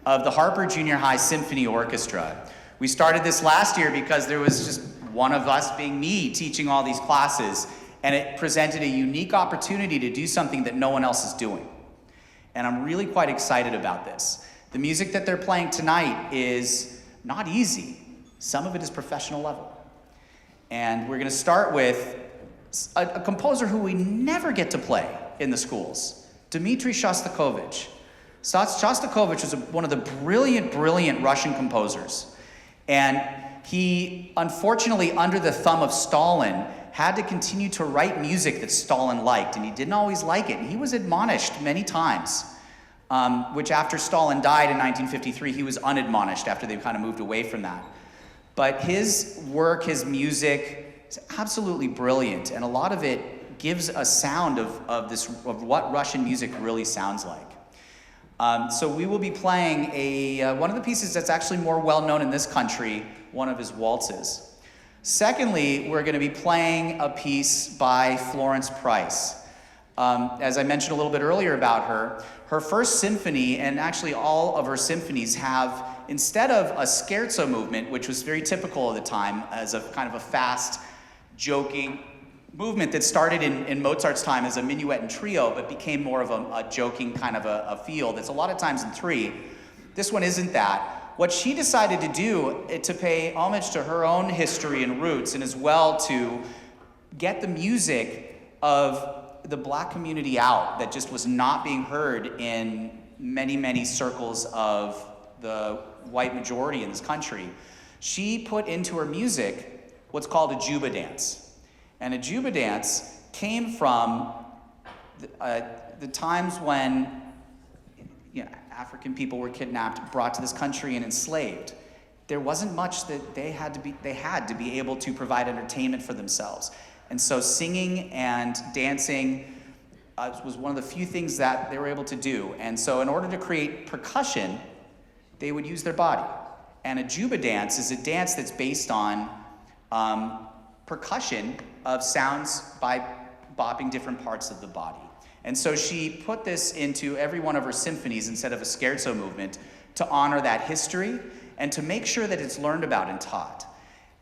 A: of the Harper Junior High Symphony Orchestra. We started this last year because there was just one of us being me teaching all these classes, and it presented a unique opportunity to do something that no one else is doing. And I'm really quite excited about this. The music that they're playing tonight is not easy. Some of it is professional level. And we're going to start with a composer who we never get to play in the schools, Dmitri Shostakovich, Shostakovich was one of the brilliant, brilliant Russian composers. And he, unfortunately, under the thumb of Stalin, had to continue to write music that Stalin liked, and he didn't always like it. And he was admonished many times, which after Stalin died in 1953, he was unadmonished after they kind of moved away from that. But his work, his music, is absolutely brilliant, and a lot of it gives a sound of what Russian music really sounds like. So we will be playing one of the pieces that's actually more well-known in this country, one of his waltzes. Secondly, we're going to be playing a piece by Florence Price. As I mentioned a little bit earlier about her first symphony, and actually all of her symphonies have, instead of a scherzo movement, which was very typical of the time as a kind of a fast, joking movement that started in Mozart's time as a minuet and trio, but became more of a joking kind of a feel that's a lot of times in three. This one isn't that. What she decided to do to pay homage to her own history and roots, and as well to get the music of the black community out that just was not being heard in many, many circles of the white majority in this country, she put into her music what's called a juba dance. And a juba dance came from the times when African people were kidnapped, brought to this country, and enslaved. There wasn't much that they had to be able to provide entertainment for themselves. And so singing and dancing was one of the few things that they were able to do. And so in order to create percussion, they would use their body. And a juba dance is a dance that's based on percussion of sounds by bopping different parts of the body. And so she put this into every one of her symphonies instead of a scherzo movement to honor that history and to make sure that it's learned about and taught.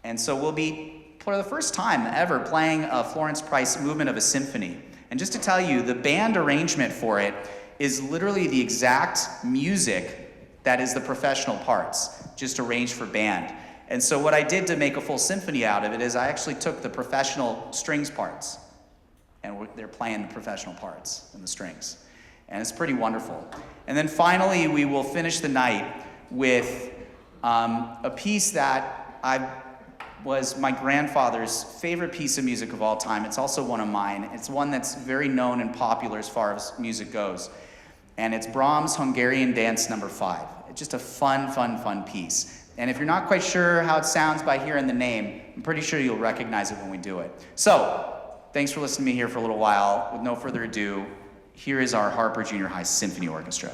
A: And so we'll be, for the first time ever, playing a Florence Price movement of a symphony. And just to tell you, the band arrangement for it is literally the exact music that is the professional parts, just arranged for band. And so what I did to make a full symphony out of it is I actually took the professional strings parts, and they're playing the professional parts and the strings. And it's pretty wonderful. And then finally, we will finish the night with a piece that was my grandfather's favorite piece of music of all time. It's also one of mine. It's one that's very known and popular as far as music goes. And it's Brahms' Hungarian Dance No. 5. It's just a fun, fun, fun piece. And if you're not quite sure how it sounds by hearing the name, I'm pretty sure you'll recognize it when we do it. So, thanks for listening to me here for a little while. With no further ado, here is our Harper Junior High Symphony Orchestra.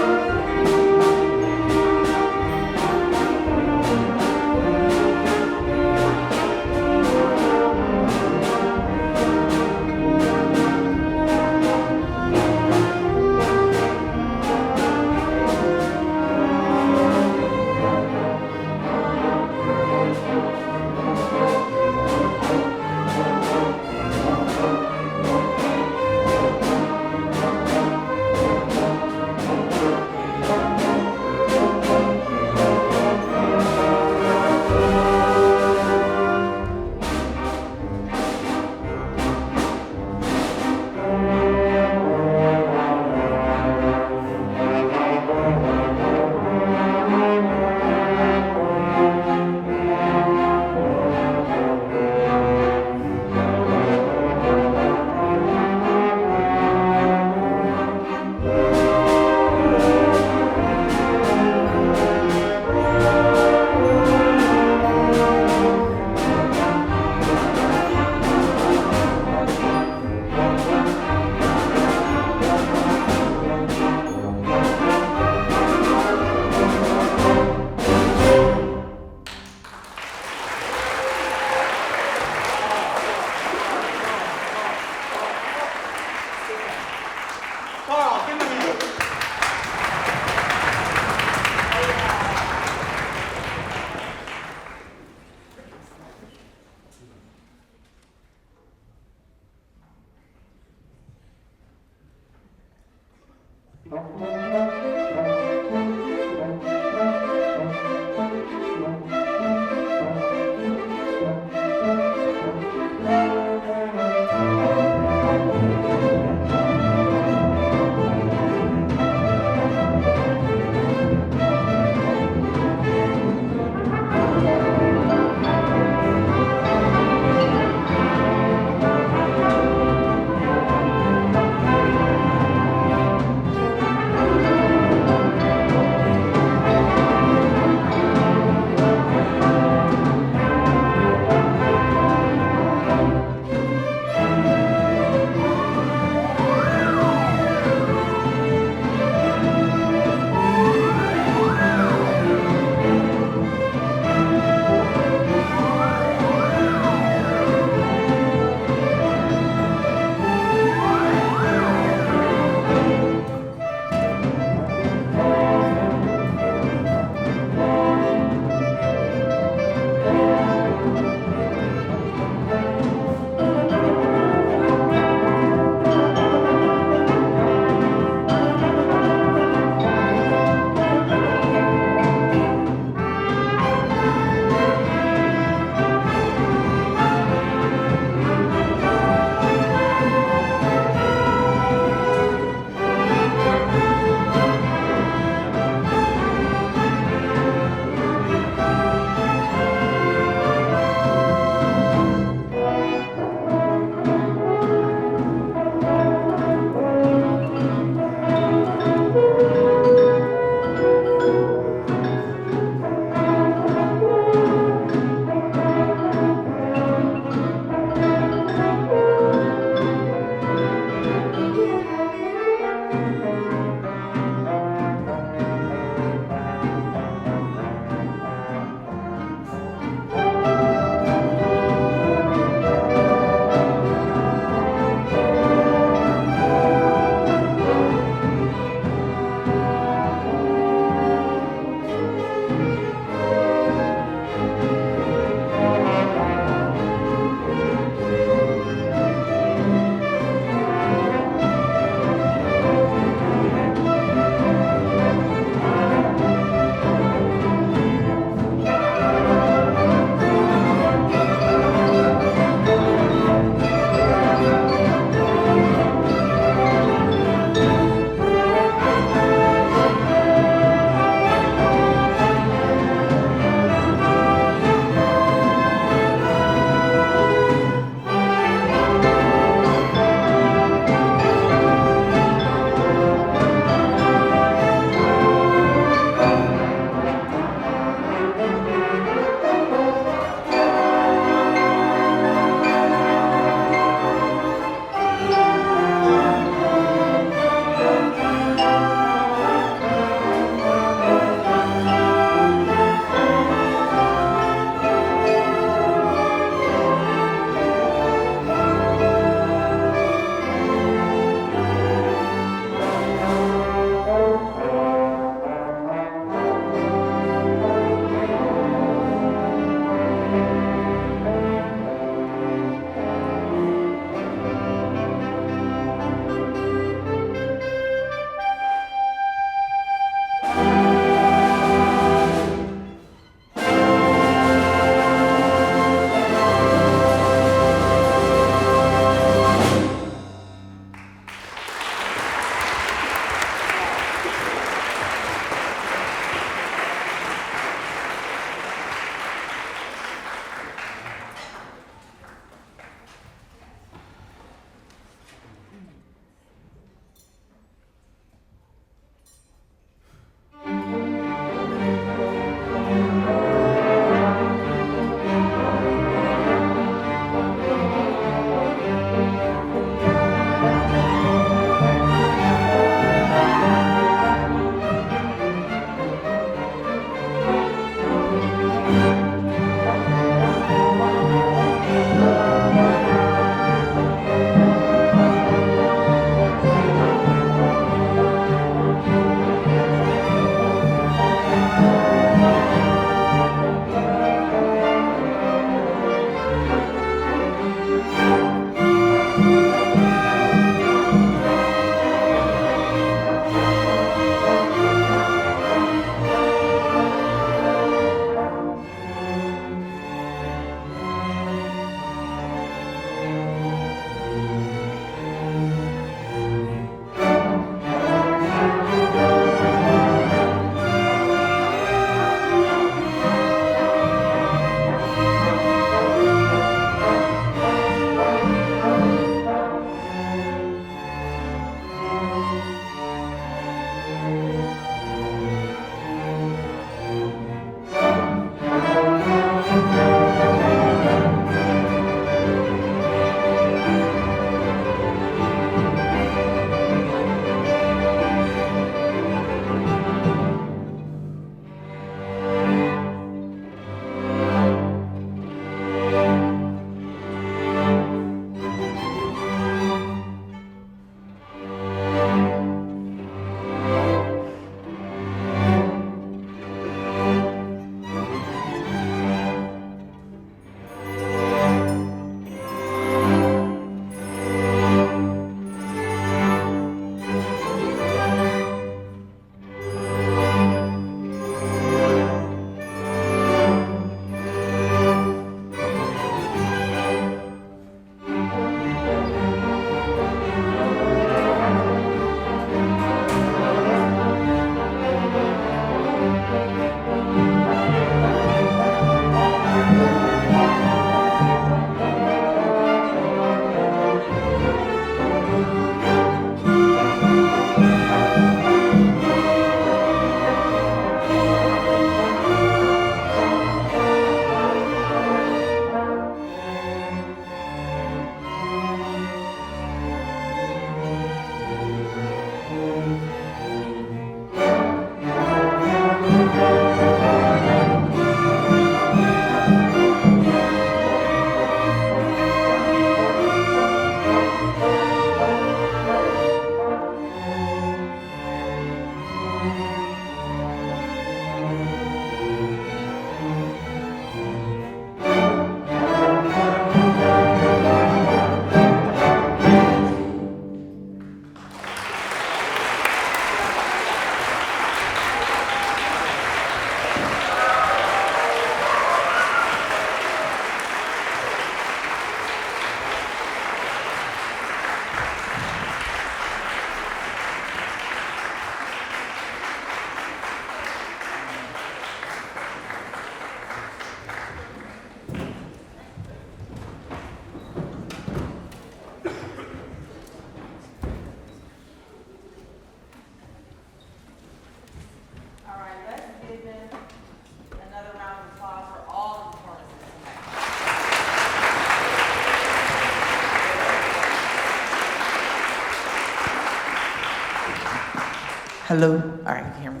B: Hello? All right, you can hear me.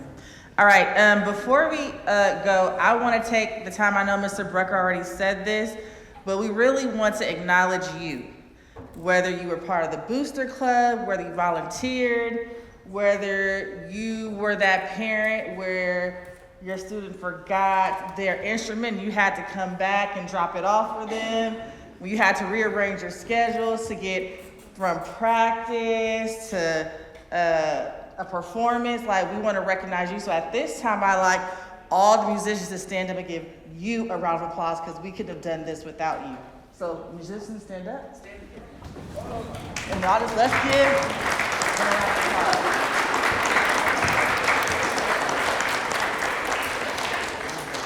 B: All right, before we go, I want to take the time, I know Mr. Brucker already said this, but we really want to acknowledge you. Whether you were part of the booster club, whether you volunteered, whether you were that parent where your student forgot their instrument, you had to come back and drop it off for them, when you had to rearrange your schedules to get from practice to a performance, like we want to recognize you. So at this time, I like all the musicians to stand up and give you a round of applause because we couldn't have done this without you. So musicians, stand up. And y'all just let's give a round of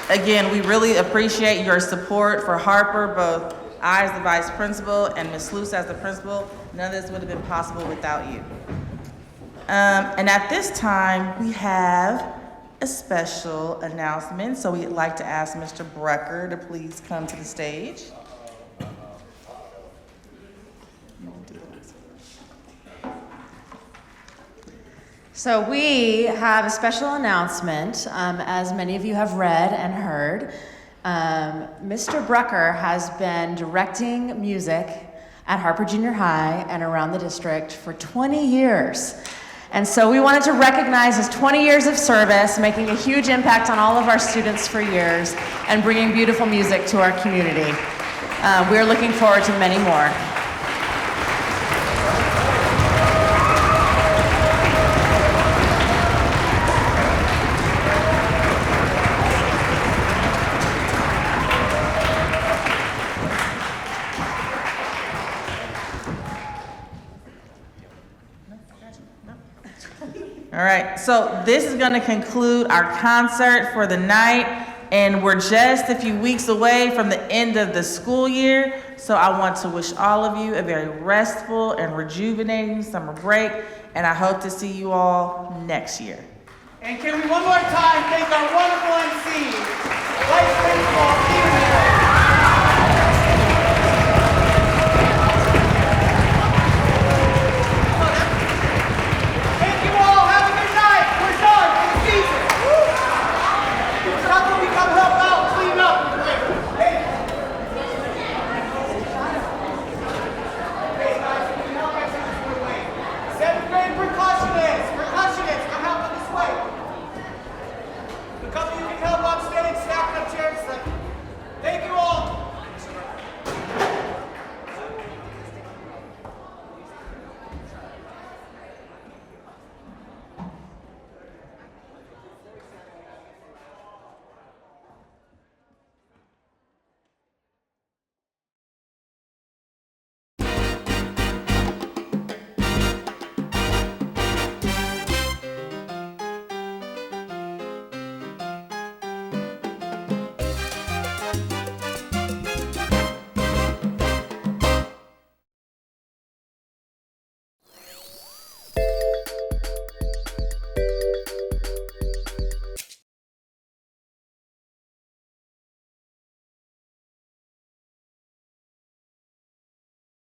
B: applause. Again, we really appreciate your support for Harper, both I as the vice principal and Ms. Luce as the principal. None of this would have been possible without you. And at this time, we have a special announcement. So we'd like to ask Mr. Brucker to please come to the stage.
D: So we have a special announcement, as many of you have read and heard. Mr. Brucker has been directing music at Harper Junior High and around the district for 20 years. And so we wanted to recognize his 20 years of service, making a huge impact on all of our students for years, and bringing beautiful music to our community. We're looking forward to many more.
B: All right, so this is gonna conclude our concert for the night, and we're just a few weeks away from the end of the school year, so I want to wish all of you a very restful and rejuvenating summer break, and I hope to see you all next year.
C: And can we one more time thank our wonderful MC, Vice Principal Nero. Couple you can help on stage, stacking up chairs.